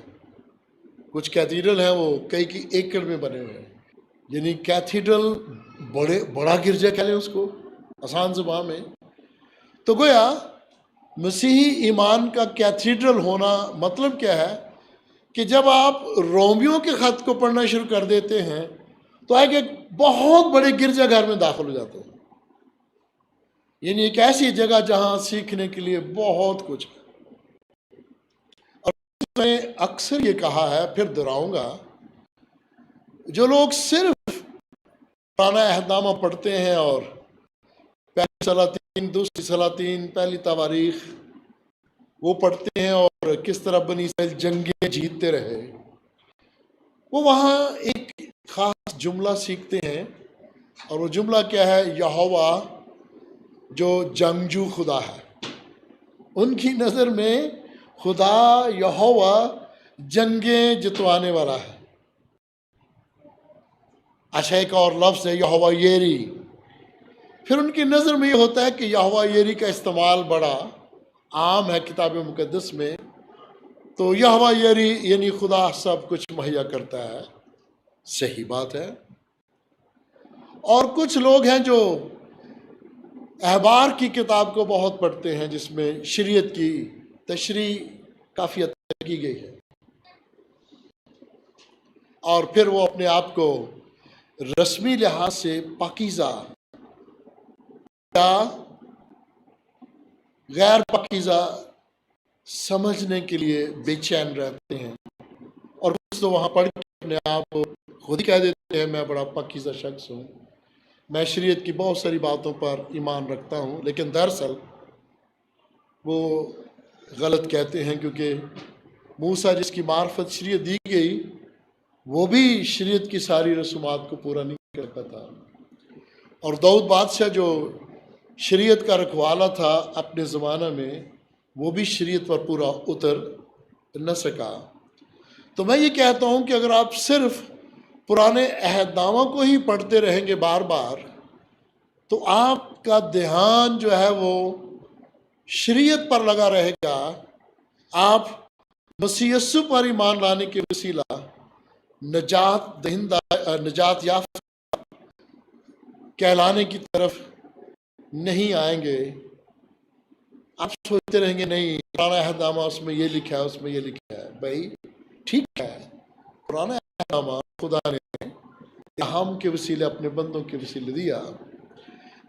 کچھ کیتھیڈرل ہیں وہ کئی ایکڑ میں بنے ہوئے ہیں، یعنی کیتھیڈرل بڑا گرجا کہہ لیں اس کو آسان زبان میں۔ تو گویا مسیحی ایمان کا کیتھیڈرل ہونا مطلب کیا ہے کہ جب آپ رومیو کے خط کو پڑھنا شروع کر دیتے ہیں تو ایک بہت بڑے گرجا گھر میں داخل ہو جاتے ہیں، یعنی ایک ایسی جگہ جہاں سیکھنے کے لیے بہت کچھ ہے۔ اور میں اکثر یہ کہا ہے، پھر دہراؤں گا، جو لوگ صرف پرانا عہد نامہ پڑھتے ہیں اور پہلی سلاطین، دوسری سلاطین، پہلی تواریخ وہ پڑھتے ہیں اور کس طرح بنی اسرائیل جنگیں جیتتے رہے، وہ وہاں ایک خاص جملہ سیکھتے ہیں، اور وہ جملہ کیا ہے؟ یہوہ جو جنگجو خدا ہے، ان کی نظر میں خدا یہوہ جنگیں جتوانے والا ہے۔ اچھا، ایک اور لفظ ہے یہوہ یری۔ پھر ان کی نظر میں یہ ہوتا ہے کہ یہوہ یری کا استعمال بڑا عام ہے کتاب مقدس میں، تو یہوہ یری یعنی خدا سب کچھ مہیا کرتا ہے۔ صحیح بات ہے۔ اور کچھ لوگ ہیں جو احبار کی کتاب کو بہت پڑھتے ہیں، جس میں شریعت کی تشریح کافی حد تک کی گئی ہے، اور پھر وہ اپنے آپ کو رسمی لحاظ سے پاکیزہ یا غیر پاکیزہ سمجھنے کے لیے بے چین رہتے ہیں، اور کچھ تو وہاں پڑھ کے اپنے آپ کو خود ہی کہہ دیتے ہیں میں بڑا پاکیزہ شخص ہوں، میں شریعت کی بہت ساری باتوں پر ایمان رکھتا ہوں، لیکن دراصل وہ غلط کہتے ہیں، کیونکہ موسیٰ جس کی معرفت شریعت دی گئی وہ بھی شریعت کی ساری رسومات کو پورا نہیں کرتا تھا، اور داؤد بادشاہ جو شریعت کا رکھوالا تھا اپنے زمانہ میں، وہ بھی شریعت پر پورا اتر نہ سکا۔ تو میں یہ کہتا ہوں کہ اگر آپ صرف پرانے عہد نامہ کو ہی پڑھتے رہیں گے بار بار، تو آپ کا دھیان جو ہے وہ شریعت پر لگا رہے گا، آپ مسیح یسوع پر ایمان لانے کے وسیلہ نجات یافتہ کہلانے کی طرف نہیں آئیں گے۔ آپ سوچتے رہیں گے نہیں پرانا عہد نامہ اس میں یہ لکھا ہے، اس میں یہ لکھا ہے۔ بھائی ٹھیک ہے، پرانا عہد نامہ خدا نے ہم کے وسیلے اپنے بندوں کے وسیلے دیا،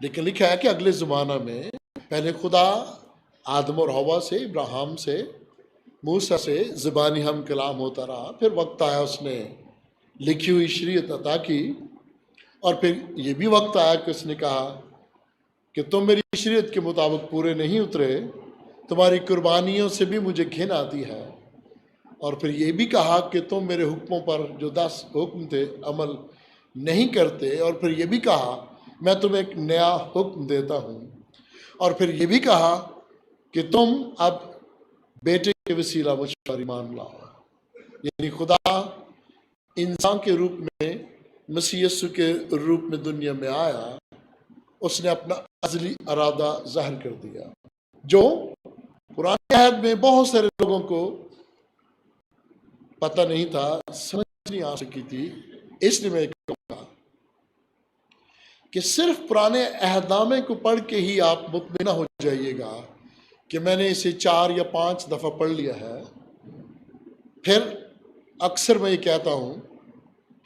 لیکن لکھا ہے کہ اگلے زمانہ میں پہلے خدا آدم اور حوا سے، ابراہیم سے، موسیٰ سے زبانی ہم کلام ہوتا رہا، پھر وقت آیا اس نے لکھی ہوئی شریعت عطا کی، اور پھر یہ بھی وقت آیا کہ اس نے کہا کہ تم میری شریعت کے مطابق پورے نہیں اترے، تمہاری قربانیوں سے بھی مجھے گھن آتی ہے، اور پھر یہ بھی کہا کہ تم میرے حکموں پر جو 10 حکم تھے عمل نہیں کرتے، اور پھر یہ بھی کہا میں تمہیں ایک نیا حکم دیتا ہوں، اور پھر یہ بھی کہا کہ تم اب بیٹے کے وسیلہ مجھ پر ایمان لاؤ۔ یعنی خدا انسان کے روپ میں، مسیح یسوع کے روپ میں دنیا میں آیا، اس نے اپنا ازلی ارادہ ظاہر کر دیا، جو پرانے عہد میں بہت سارے لوگوں کو پتہ نہیں تھا، سمجھ نہیں آ سکی تھی۔ اس لیے میں کہوں گا کہ صرف پرانے عہد نامے کو پڑھ کے ہی آپ مطمئن ہو جائیے گا کہ میں نے اسے 4 یا 5 دفعہ پڑھ لیا ہے۔ پھر اکثر میں یہ کہتا ہوں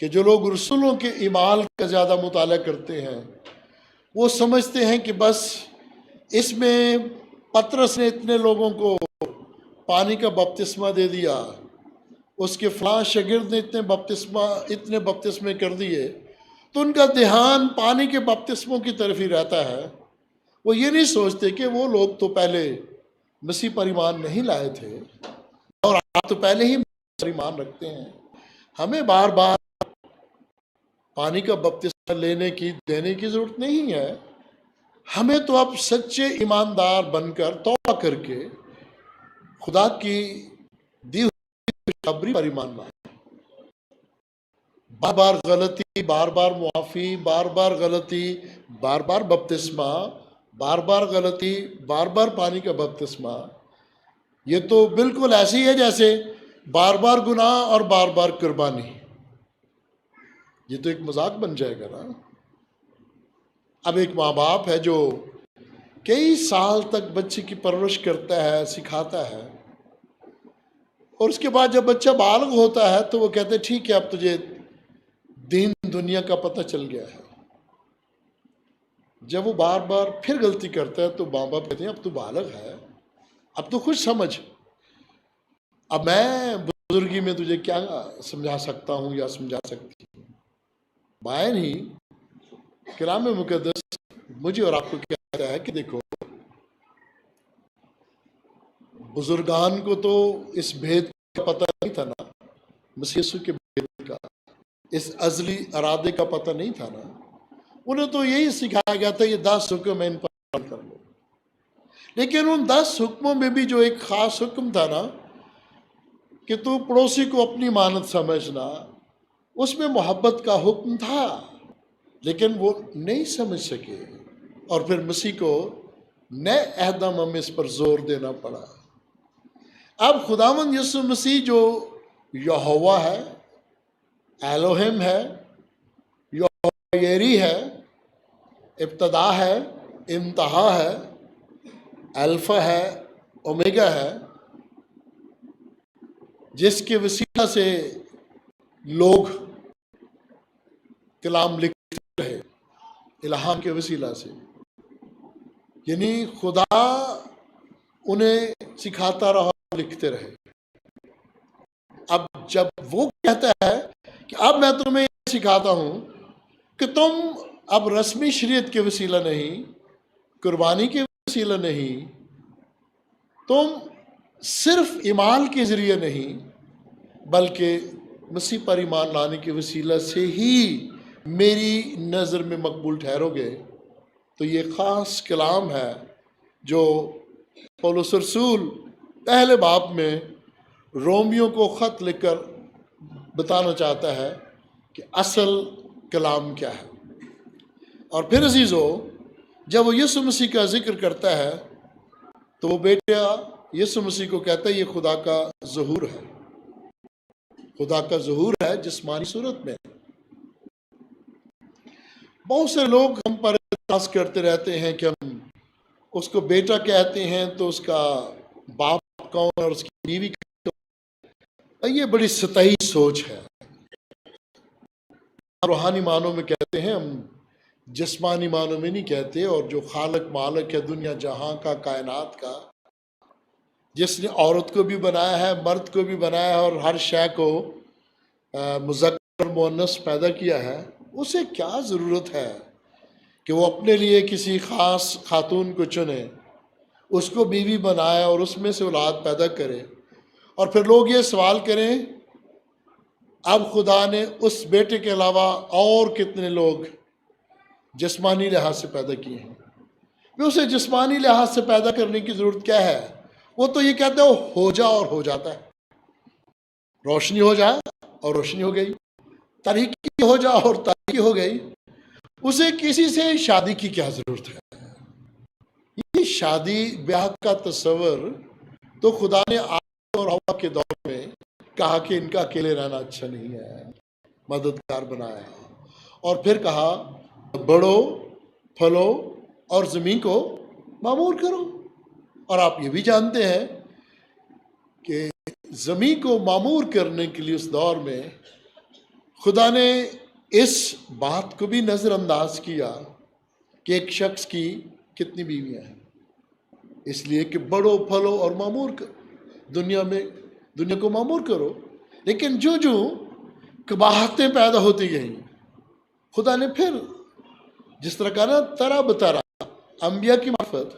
کہ جو لوگ رسولوں کے اعمال کا زیادہ مطالعہ کرتے ہیں، وہ سمجھتے ہیں کہ بس اس میں پطرس نے اتنے لوگوں کو پانی کا بپتسمہ دے دیا، اس کے فلاں شاگرد نے اتنے بپتسمے کر دیے، تو ان کا دھیان پانی کے بپتسموں کی طرف ہی رہتا ہے۔ وہ یہ نہیں سوچتے کہ وہ لوگ تو پہلے مسیح پر ایمان نہیں لائے تھے، اور آپ تو پہلے ہی مسیح پر ایمان رکھتے ہیں۔ ہمیں بار بار پانی کا بپتسمہ دینے کی ضرورت نہیں ہے۔ ہمیں تو اب سچے ایماندار بن کر توبہ کر کے خدا کی دی ہوئی خوشخبری پر ایمان لائیں۔ بار بار غلطی، بار بار معافی، بار بار غلطی، بار بار بپتسمہ، بار بار غلطی، بار بار پانی کا بپتسمہ، یہ تو بالکل ایسی ہے جیسے بار بار گناہ اور بار بار قربانی۔ یہ تو ایک مذاق بن جائے گا نا۔ اب ایک ماں باپ ہے جو کئی سال تک بچے کی پرورش کرتا ہے، سکھاتا ہے، اور اس کے بعد جب بچہ بالغ ہوتا ہے تو وہ کہتے ہیں ٹھیک ہے اب تجھے دین دنیا کا پتہ چل گیا ہے۔ جب وہ بار بار پھر غلطی کرتا ہے تو ماں باپ کہتے ہیں اب تو بالغ ہے، اب تو خود سمجھ، اب میں بزرگی میں تجھے کیا سمجھا سکتا ہوں یا سمجھا سکتی ہوں۔ بائن ہی کلام مقدس مجھے اور آپ کو کہتا ہے کہ دیکھو، بزرگان کو تو اس بھید کا پتہ نہیں تھا نا، مسیح یسوع کے بھید کا، اس ازلی ارادے کا پتہ نہیں تھا نا، انہیں تو یہی سکھایا گیا تھا یہ 10 حکم ان پر عمل کر لو۔ لیکن ان 10 حکموں میں بھی جو ایک خاص حکم تھا نا کہ تو پڑوسی کو اپنی مانند سمجھنا، اس میں محبت کا حکم تھا، لیکن وہ نہیں سمجھ سکے، اور پھر مسیح کو نئے عہد نامہ میں اس پر زور دینا پڑا۔ اب خداوند یسوع مسیح جو یہوہ ہے، ایلوہم ہے، یہوہ یری ہے، ابتدا ہے، انتہا ہے، الفا ہے، اومیگا ہے، جس کے وسیلہ سے لوگ کلام لکھتے رہے، الہام کے وسیلہ سے، یعنی خدا انہیں سکھاتا رہا، لکھتے رہے۔ اب جب وہ کہتا ہے کہ اب میں تمہیں یہ سکھاتا ہوں کہ تم اب رسمی شریعت کے وسیلہ نہیں، قربانی کے وسیلہ نہیں، تم صرف ایمان کے ذریعے نہیں بلکہ مسیح پر ایمان لانے کے وسیلہ سے ہی میری نظر میں مقبول ٹھہرو گے، تو یہ خاص کلام ہے جو پولس رسول پہلے باب میں رومیوں کو خط لکھ کر بتانا چاہتا ہے کہ اصل کلام کیا ہے۔ اور پھر عزیزو، جب وہ یسوع مسیح کا ذکر کرتا ہے تو وہ بیٹا یسوع مسیح کو کہتا ہے یہ خدا کا ظہور ہے، خدا کا ظہور ہے جسمانی صورت میں۔ بہت سے لوگ ہم پر اعتراض کرتے رہتے ہیں کہ ہم اس کو بیٹا کہتے ہیں تو اس کا باپ کون اور اس کی بیوی کون؟ یہ بڑی سطحی سوچ ہے۔ روحانی معنوں میں کہتے ہیں، ہم جسمانی معنوں میں نہیں کہتے۔ اور جو خالق مالک ہے دنیا جہاں کا، کائنات کا، جس نے عورت کو بھی بنایا ہے، مرد کو بھی بنایا ہے، اور ہر شے کو مذکر اور مؤنث پیدا کیا ہے، اسے کیا ضرورت ہے کہ وہ اپنے لیے کسی خاص خاتون کو چنے، اس کو بیوی بنائے اور اس میں سے اولاد پیدا کرے، اور پھر لوگ یہ سوال کریں اب خدا نے اس بیٹے کے علاوہ اور کتنے لوگ جسمانی لحاظ سے پیدا کیے ہیں؟ اسے جسمانی لحاظ سے پیدا کرنے کی ضرورت کیا ہے؟ وہ تو یہ کہتا ہے ہو جا اور ہو جاتا ہے، روشنی ہو جا اور روشنی ہو گئی، تاریکی ہو جا اور تاریکی ہو گئی۔ اسے کسی سے شادی کی کیا ضرورت ہے؟ یہ شادی بیاہ کا تصور تو خدا نے آدم اور حوا کے دور میں کہا کہ ان کا اکیلے رہنا اچھا نہیں ہے، مددگار بنایا، اور پھر کہا بڑھو، پھلو اور زمین کو معمور کرو۔ اور آپ یہ بھی جانتے ہیں کہ زمین کو معمور کرنے کے لیے اس دور میں خدا نے اس بات کو بھی نظر انداز کیا کہ ایک شخص کی کتنی بیویاں ہیں، اس لیے کہ بڑھو، پھلو اور معمور کرو، دنیا کو معمور کرو۔ لیکن جو جو قباحتیں پیدا ہوتی گئیں، خدا نے پھر جس طرح کہا نا طرح بطرح انبیاء کی معرفت،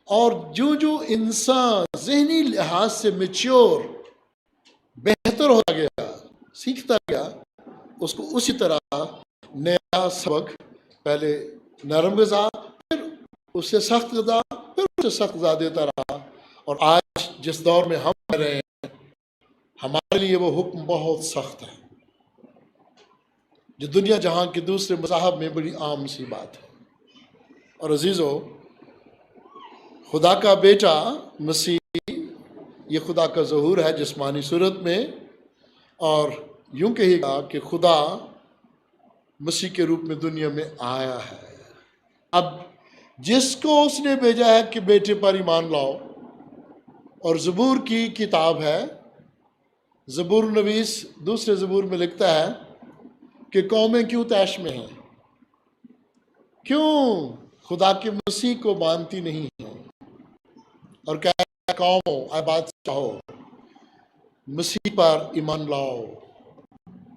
اور جو انسان ذہنی لحاظ سے میچور، بہتر ہوتا گیا، سیکھتا گیا، اس کو اسی طرح نیا سبق، پہلے نرم غذا، پھر اس سے سخت غذا، پھر اس سے سخت غذا دیتا رہا۔ اور آج جس دور میں ہم رہ رہے ہیں، ہمارے لیے وہ حکم بہت سخت ہے، جو دنیا جہاں کے دوسرے مذاہب میں بڑی عام سی بات ہے۔ اور عزیزو، خدا کا بیٹا مسیح یہ خدا کا ظہور ہے جسمانی صورت میں، اور یوں کہے گا کہ خدا مسیح کے روپ میں دنیا میں آیا ہے۔ اب جس کو اس نے بھیجا ہے کہ بیٹے پر ایمان لاؤ، اور زبور کی کتاب ہے، زبور نویس دوسرے زبور میں لکھتا ہے کہ قومیں کیوں طیش میں ہیں، کیوں خدا کے مسیح کو مانتی نہیں ہیں، اور کہہ رہا ہے قوموں اے بادشاہو مسیح پر ایمان لاؤ،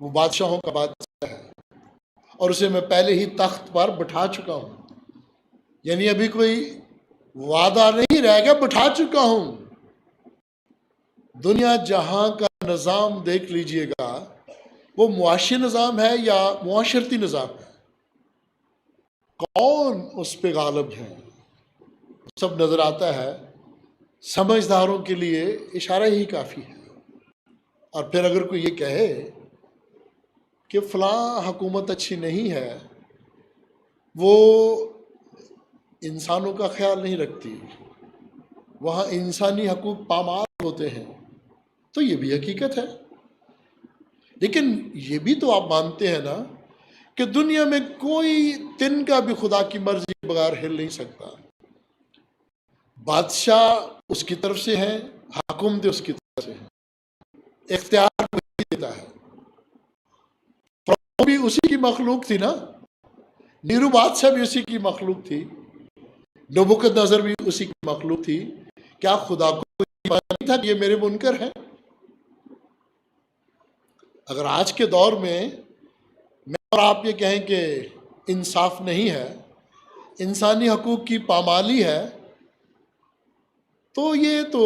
وہ بادشاہوں کا بادشاہ ہے، اور اسے میں پہلے ہی تخت پر بٹھا چکا ہوں، یعنی ابھی کوئی وعدہ نہیں رہ گیا، بٹھا چکا ہوں۔ دنیا جہاں کا نظام دیکھ لیجئے گا، وہ معاشی نظام ہے یا معاشرتی نظام ہے؟ کون اس پہ غالب ہے؟ سب نظر آتا ہے، سمجھداروں کے لیے اشارہ ہی کافی ہے۔ اور پھر اگر کوئی یہ کہے کہ فلاں حکومت اچھی نہیں ہے، وہ انسانوں کا خیال نہیں رکھتی، وہاں انسانی حقوق پامال ہوتے ہیں، تو یہ بھی حقیقت ہے۔ لیکن یہ بھی تو آپ مانتے ہیں نا کہ دنیا میں کوئی تن کا بھی خدا کی مرضی کے بغیر ہل نہیں سکتا۔ بادشاہ اس کی طرف سے ہیں، حکومتیں اس کی طرف سے ہیں، اختیار وہی دیتا ہے۔ فرعون بھی اسی کی مخلوق تھی نا، نیرو بادشاہ بھی اسی کی مخلوق تھی، نبوکدنضر بھی اسی کی مخلوق تھی۔ کیا خدا کو کوئی پتہ نہیں تھا کہ یہ میرے منکر ہیں؟ اگر آج کے دور میں اور آپ یہ کہیں کہ انصاف نہیں ہے، انسانی حقوق کی پامالی ہے، تو یہ تو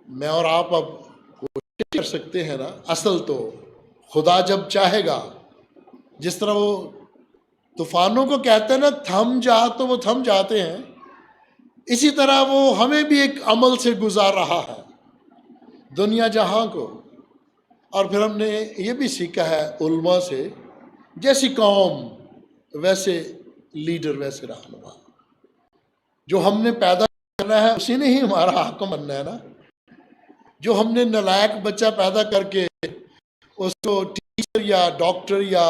میں اور آپ اب کوشش کر سکتے ہیں نا۔ اصل تو خدا جب چاہے گا، جس طرح وہ طوفانوں کو کہتے ہیں نا تھم جا، تو وہ تھم جاتے ہیں، اسی طرح وہ ہمیں بھی ایک عمل سے گزار رہا ہے، دنیا جہاں کو۔ اور پھر ہم نے یہ بھی سیکھا ہے علماء سے، جیسی قوم ویسے لیڈر، ویسے رہنما۔ جو ہم نے پیدا کرنا ہے اسی نے ہی ہمارا حاکم بننا ہے نا۔ جو ہم نے نالائق بچہ پیدا کر کے اس کو ٹیچر یا ڈاکٹر یا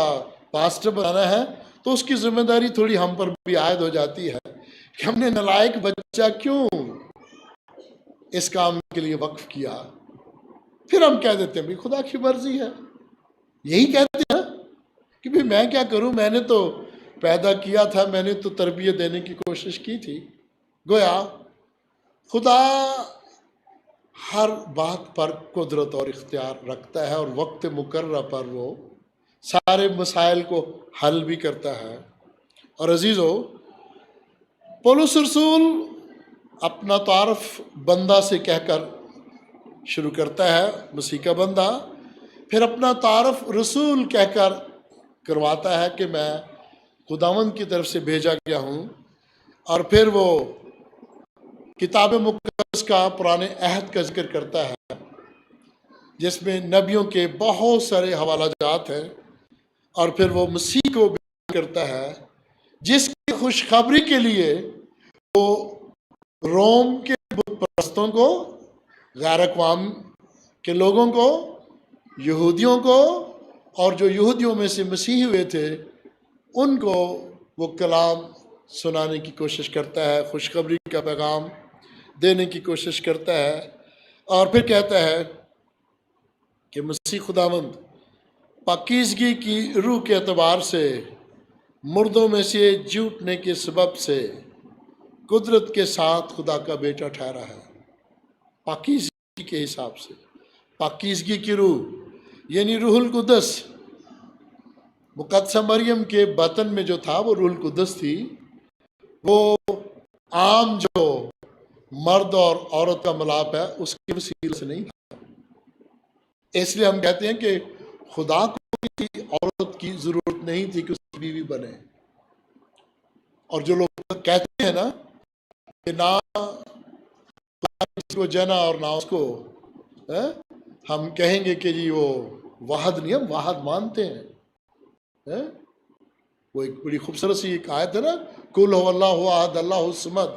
پاسٹر بنانا ہے، تو اس کی ذمہ داری تھوڑی ہم پر بھی عائد ہو جاتی ہے کہ ہم نے نالائق بچہ کیوں اس کام کے لیے وقف کیا۔ پھر ہم کہہ دیتے ہیں بھی خدا کی مرضی ہے، یہی کہتے ہیں کہ بھی میں کیا کروں، میں نے تو پیدا کیا تھا، میں نے تو تربیت دینے کی کوشش کی تھی۔ گویا خدا ہر بات پر قدرت اور اختیار رکھتا ہے، اور وقت مقررہ پر وہ سارے مسائل کو حل بھی کرتا ہے۔ اور عزیزو، پولس رسول اپنا تعارف بندہ سے کہہ کر شروع کرتا ہے، مسیح کا بندہ، پھر اپنا تعارف رسول کہہ کر کرواتا ہے کہ میں خداوند کی طرف سے بھیجا گیا ہوں۔ اور پھر وہ کتاب مقدس کا پرانے عہد کا ذکر کرتا ہے، جس میں نبیوں کے بہت سارے حوالہ جات ہیں، اور پھر وہ مسیح کو بیان کرتا ہے، جس کی خوشخبری کے لیے وہ روم کے بت پرستوں کو، غیر اقوام کے لوگوں کو، یہودیوں کو، اور جو یہودیوں میں سے مسیحی ہوئے تھے ان کو وہ کلام سنانے کی کوشش کرتا ہے، خوشخبری کا پیغام دینے کی کوشش کرتا ہے۔ اور پھر کہتا ہے کہ مسیح خداوند پاکیزگی کی روح کے اعتبار سے مردوں میں سے جی اٹھنے کے سبب سے قدرت کے ساتھ خدا کا بیٹا ٹھہرا ہے۔ پاکیزگی کے حساب سے، پاکیزگی کی روح یعنی روح القدس، مقدسہ مریم کے بطن میں جو تھا وہ روح القدس تھی، وہ عام جو مرد اور عورت کا ملاپ ہے اس کے وسیلے سے نہیں تھا۔ اس لیے ہم کہتے ہیں کہ خدا کو کسی عورت کی ضرورت نہیں تھی کہ اس کی بیوی بنے۔ اور جو لوگ کہتے ہیں نا کہ نہ اس کو جنا اور نہ اس کو، ہم کہیں گے کہ جی وہ واحد نہیں، ہم واحد مانتے ہیں۔ وہ ایک بڑی خوبصورت سی ایک آیت ہے نا، قل هو اللہ احد اللہ الصمد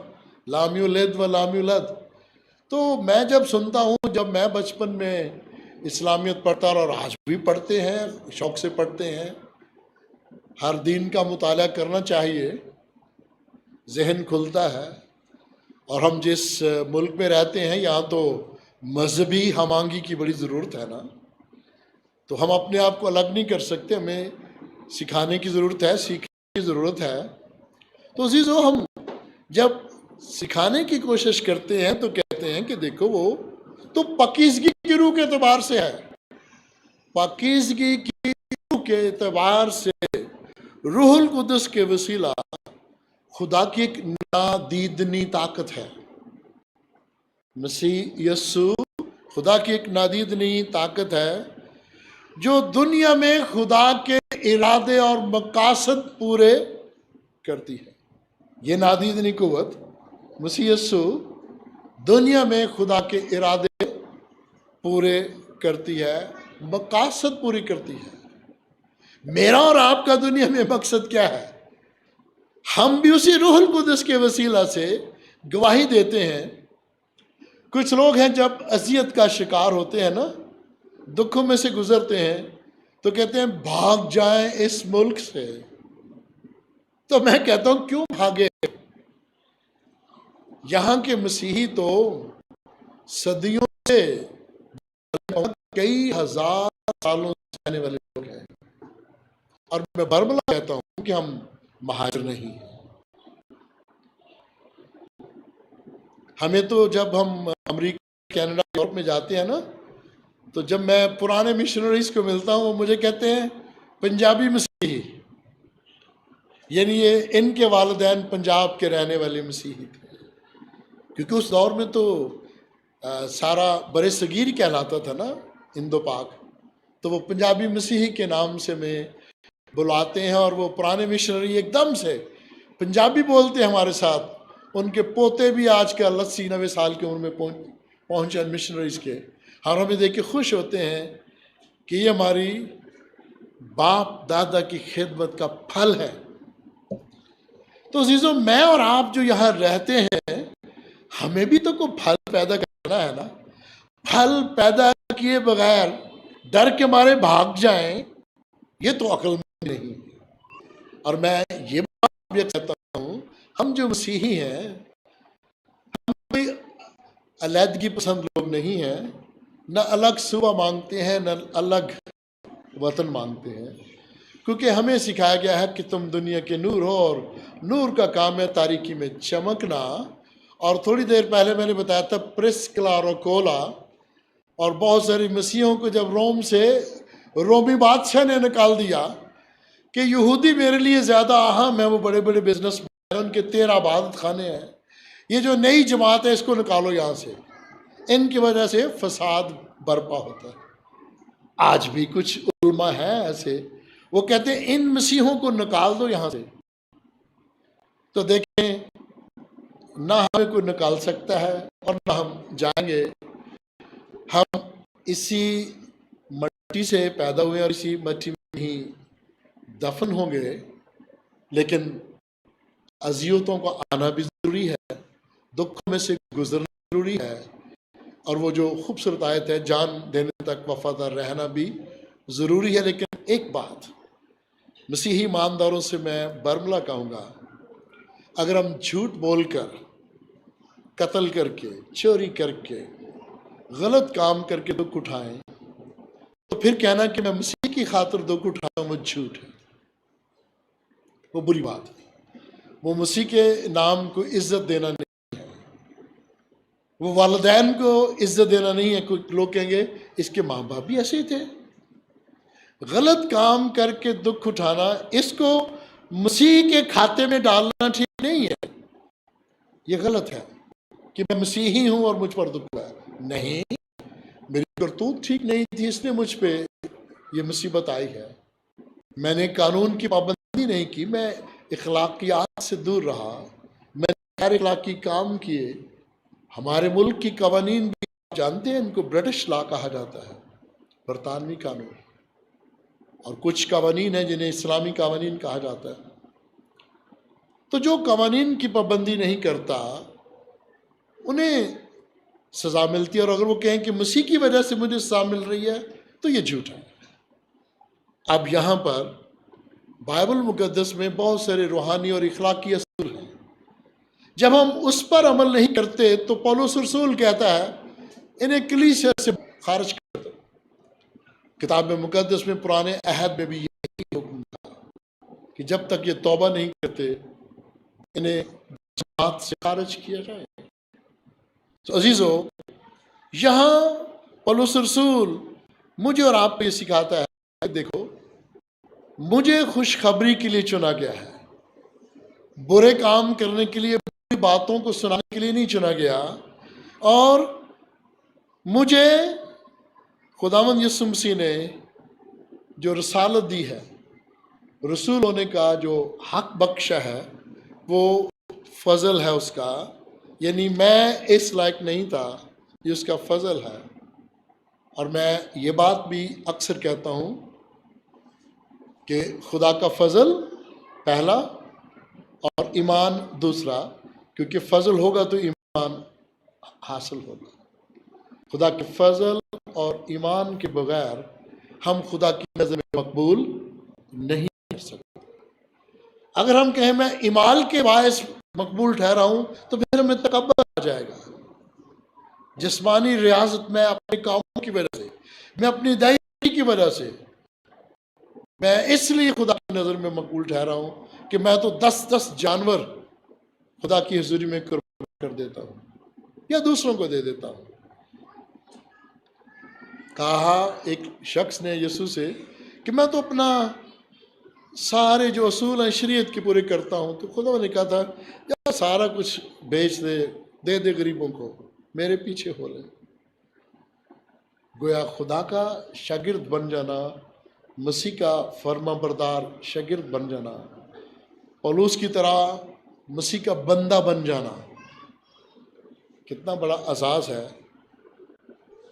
لم یلد ولم یولد۔ تو میں جب سنتا ہوں، جب میں بچپن میں اسلامیت پڑھتا اور آج بھی پڑھتے ہیں، شوق سے پڑھتے ہیں، ہر دین کا مطالعہ کرنا چاہیے، ذہن کھلتا ہے۔ اور ہم جس ملک میں رہتے ہیں یہاں تو مذہبی ہم آہنگی کی بڑی ضرورت ہے نا، تو ہم اپنے آپ کو الگ نہیں کر سکتے، ہمیں سکھانے کی ضرورت ہے، سیکھنے کی ضرورت ہے۔ تو عزیزو، ہم جب سکھانے کی کوشش کرتے ہیں تو کہتے ہیں کہ دیکھو وہ تو پاکیزگی کی روح کے اعتبار سے ہے، پاکیزگی کی روح کے اعتبار سے روح القدس کے وسیلہ خدا کی ایک نادیدنی طاقت ہے۔ مسیح یسوع خدا کی ایک نادیدنی طاقت ہے جو دنیا میں خدا کے ارادے اور مقاصد پورے کرتی ہے۔ یہ نادیدنی قوت مسیح یسوع دنیا میں خدا کے ارادے پورے کرتی ہے، مقاصد پوری کرتی ہے۔ میرا اور آپ کا دنیا میں مقصد کیا ہے؟ ہم بھی اسی روح القدس کے وسیلہ سے گواہی دیتے ہیں۔ کچھ لوگ ہیں جب اذیت کا شکار ہوتے ہیں نا، دکھوں میں سے گزرتے ہیں، تو کہتے ہیں بھاگ جائیں اس ملک سے۔ تو میں کہتا ہوں کیوں بھاگے؟ یہاں کے مسیحی تو صدیوں سے، کئی ہزار سالوں سے رہنے والے لوگ ہیں، اور میں برملا کہتا ہوں کہ ہم مہاجر نہیں ہیں۔ ہمیں تو جب ہم امریکہ، کینیڈا، یورپ میں جاتے ہیں نا، تو جب میں پرانے مشنریز کو ملتا ہوں، وہ مجھے کہتے ہیں پنجابی مسیحی، یعنی یہ ان کے والدین پنجاب کے رہنے والے مسیحی تھے، کیونکہ اس دور میں تو سارا بر صغیر کہلاتا تھا نا، ہندو پاک، تو وہ پنجابی مسیحی کے نام سے میں بلاتے ہیں، اور وہ پرانے مشنری ایک دم سے پنجابی بولتے ہیں ہمارے ساتھ۔ ان کے پوتے بھی آج کل 80-90 سال کی عمر میں پہنچے مشنریز کے، اور ہمیں دیکھ کے خوش ہوتے ہیں کہ یہ ہماری باپ دادا کی خدمت کا پھل ہے۔ تو عزیزوں، میں اور آپ جو یہاں رہتے ہیں، ہمیں بھی تو کوئی پھل پیدا کرنا ہے نا۔ پھل پیدا کیے بغیر ڈر کے مارے بھاگ جائیں، یہ تو عقل مند نہیں۔ اور میں یہ بات بھی کہتا ہوں، ہم جو مسیحی ہیں، ہم کوئی علیحدگی پسند لوگ نہیں ہیں، نہ الگ صوبہ مانگتے ہیں، نہ الگ وطن مانگتے ہیں، کیونکہ ہمیں سکھایا گیا ہے کہ تم دنیا کے نور ہو، اور نور کا کام ہے تاریکی میں چمکنا۔ اور تھوڑی دیر پہلے میں نے بتایا تھا پرسکلا اور اکولا اور بہت ساری مسیحوں کو جب روم سے رومی بادشاہ نے نکال دیا کہ یہودی میرے لیے زیادہ اہم ہے، وہ بڑے بڑے بزنس مین، ان کے 13 عبادت خانے ہیں، یہ جو نئی جماعت ہے اس کو نکالو یہاں سے۔ ان کی وجہ سے فساد برپا ہوتا ہے۔ آج بھی کچھ علماء ہیں ایسے، وہ کہتے ہیں ان مسیحوں کو نکال دو یہاں سے۔ تو دیکھیں، نہ ہمیں کوئی نکال سکتا ہے اور نہ ہم جائیں گے۔ ہم اسی مٹی سے پیدا ہوئے اور اسی مٹی میں ہی دفن ہوں گے، لیکن اذیتوں کو آنا بھی ضروری ہے، دکھوں میں سے گزرنا ضروری ہے، اور وہ جو خوبصورت آیت ہے جان دینے تک وفادار رہنا بھی ضروری ہے۔ لیکن ایک بات مسیحی ایمانداروں سے میں برملا کہوں گا، اگر ہم جھوٹ بول کر، قتل کر کے، چوری کر کے، غلط کام کر کے دکھ اٹھائیں، تو پھر کہنا کہ میں مسیح کی خاطر دکھ اٹھا رہا ہوں، وہ جھوٹ ہے، وہ بری بات ہے۔ وہ مسیح کے نام کو عزت دینا نہیں ہے، وہ والدین کو عزت دینا نہیں ہے۔ کچھ لوگ کہیں گے اس کے ماں باپ بھی ایسے ہی تھے۔ غلط کام کر کے دکھ اٹھانا، اس کو مسیح کے کھاتے میں ڈالنا ٹھیک نہیں ہے۔ یہ غلط ہے کہ میں مسیحی ہوں اور مجھ پر دکھ ہوا ہے۔ نہیں، میری کرتوت ٹھیک نہیں تھی، اس نے مجھ پہ یہ مصیبت آئی ہے۔ میں نے قانون کی پابندی نہیں کی، میں اخلاقیات سے دور رہا، میں نے غیر اخلاقی کام کیے۔ ہمارے ملک کی قوانین بھی آپ جانتے ہیں، ان کو برٹش لا کہا جاتا ہے، برطانوی قانون، اور کچھ قوانین ہیں جنہیں اسلامی قوانین کہا جاتا ہے۔ تو جو قوانین کی پابندی نہیں کرتا انہیں سزا ملتی ہے، اور اگر وہ کہیں کہ مسیح کی وجہ سے مجھے سزا مل رہی ہے تو یہ جھوٹ ہے۔ اب یہاں پر بائبل مقدس میں بہت سارے روحانی اور اخلاقی اصول ہیں، جب ہم اس پر عمل نہیں کرتے تو پولس رسول کہتا ہے انہیں کلیسیا سے خارج کر دو۔ کتاب مقدس میں پرانے عہد میں بھی یہی حکم تھا کہ جب تک یہ توبہ نہیں کرتے انہیں جماعت سے خارج کیا جائے۔ تو عزیزو، یہاں پولس رسول مجھے اور آپ کو یہ سکھاتا ہے کہ دیکھو، مجھے خوشخبری کے لیے چنا گیا ہے، برے کام کرنے کے لیے، بری باتوں کو سنانے کے لیے نہیں چنا گیا، اور مجھے خداوند یسوع مسیح نے جو رسالت دی ہے، رسول ہونے کا جو حق بخشا ہے، وہ فضل ہے اس کا، یعنی میں اس لائق نہیں تھا، یہ اس کا فضل ہے۔ اور میں یہ بات بھی اکثر کہتا ہوں کہ خدا کا فضل پہلا اور ایمان دوسرا، کیونکہ فضل ہوگا تو ایمان حاصل ہوگا۔ خدا کے فضل اور ایمان کے بغیر ہم خدا کی نظر میں مقبول نہیں کر سکتے۔ اگر ہم کہیں میں ایمان کے باعث مقبول ٹھہرا ہوں تو پھر ہمیں تکبر آ جائے گا، جسمانی ریاضت میں اپنے کاموں کی وجہ سے، میں اپنی دائری کی وجہ سے، میں اس لیے خدا کی نظر میں مقبول ٹھہرا ہوں کہ میں تو 10 جانور خدا کی حضوری میں قربان کر دیتا ہوں یا دوسروں کو دے دیتا ہوں۔ کہا ایک شخص نے یسوع سے کہ میں تو اپنا سارے جو اصول ہیں شریعت کے پورے کرتا ہوں، تو خدا نے کہا تھا یا سارا کچھ بیچ دے دے غریبوں کو، میرے پیچھے ہو لے۔ گویا خدا کا شاگرد بن جانا، مسیح کا فرما بردار شاگرد بن جانا، پولس کی طرح مسیح کا بندہ بن جانا کتنا بڑا اعزاز ہے۔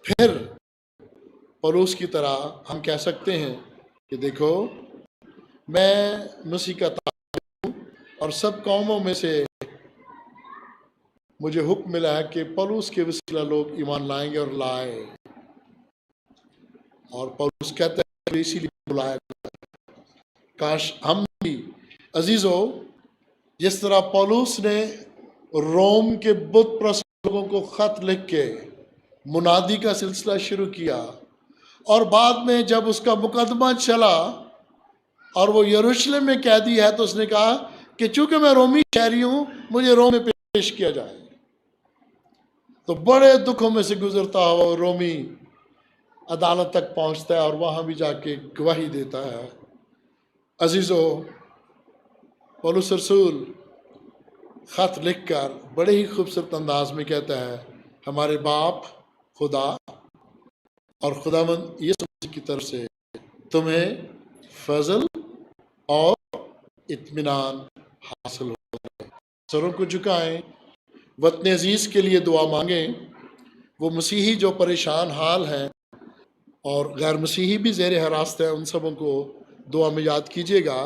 پھر پولس کی طرح ہم کہہ سکتے ہیں کہ دیکھو میں مسیح کا تابع ہوں اور سب قوموں میں سے مجھے حکم ملا ہے کہ پولس کے وسیلہ لوگ ایمان لائیں گے اور لائے، اور پولس کہتا ہے کہ اسی لیے بلایا گیا۔ کاش ہم بھی عزیزو جس طرح پولس نے روم کے بت پرست لوگوں کو خط لکھ کے منادی کا سلسلہ شروع کیا، اور بعد میں جب اس کا مقدمہ چلا اور وہ یروشلم میں قیدی ہے تو اس نے کہا کہ چونکہ میں رومی شہری ہوں مجھے روم میں پیش کیا جائے، تو بڑے دکھوں میں سے گزرتا ہوا وہ رومی عدالت تک پہنچتا ہے اور وہاں بھی جا کے گواہی دیتا ہے۔ عزیزو پولس رسول خط لکھ کر بڑے ہی خوبصورت انداز میں کہتا ہے ہمارے باپ خدا اور خداوند یسوع مسیح کی طرف سے تمہیں فضل اور اطمینان حاصل ہو۔ سروں کو جھکائیں، وطن عزیز کے لیے دعا مانگیں۔ وہ مسیحی جو پریشان حال ہیں اور غیر مسیحی بھی زیر حراست ہیں، ان سبوں کو دعا میں یاد کیجیے گا۔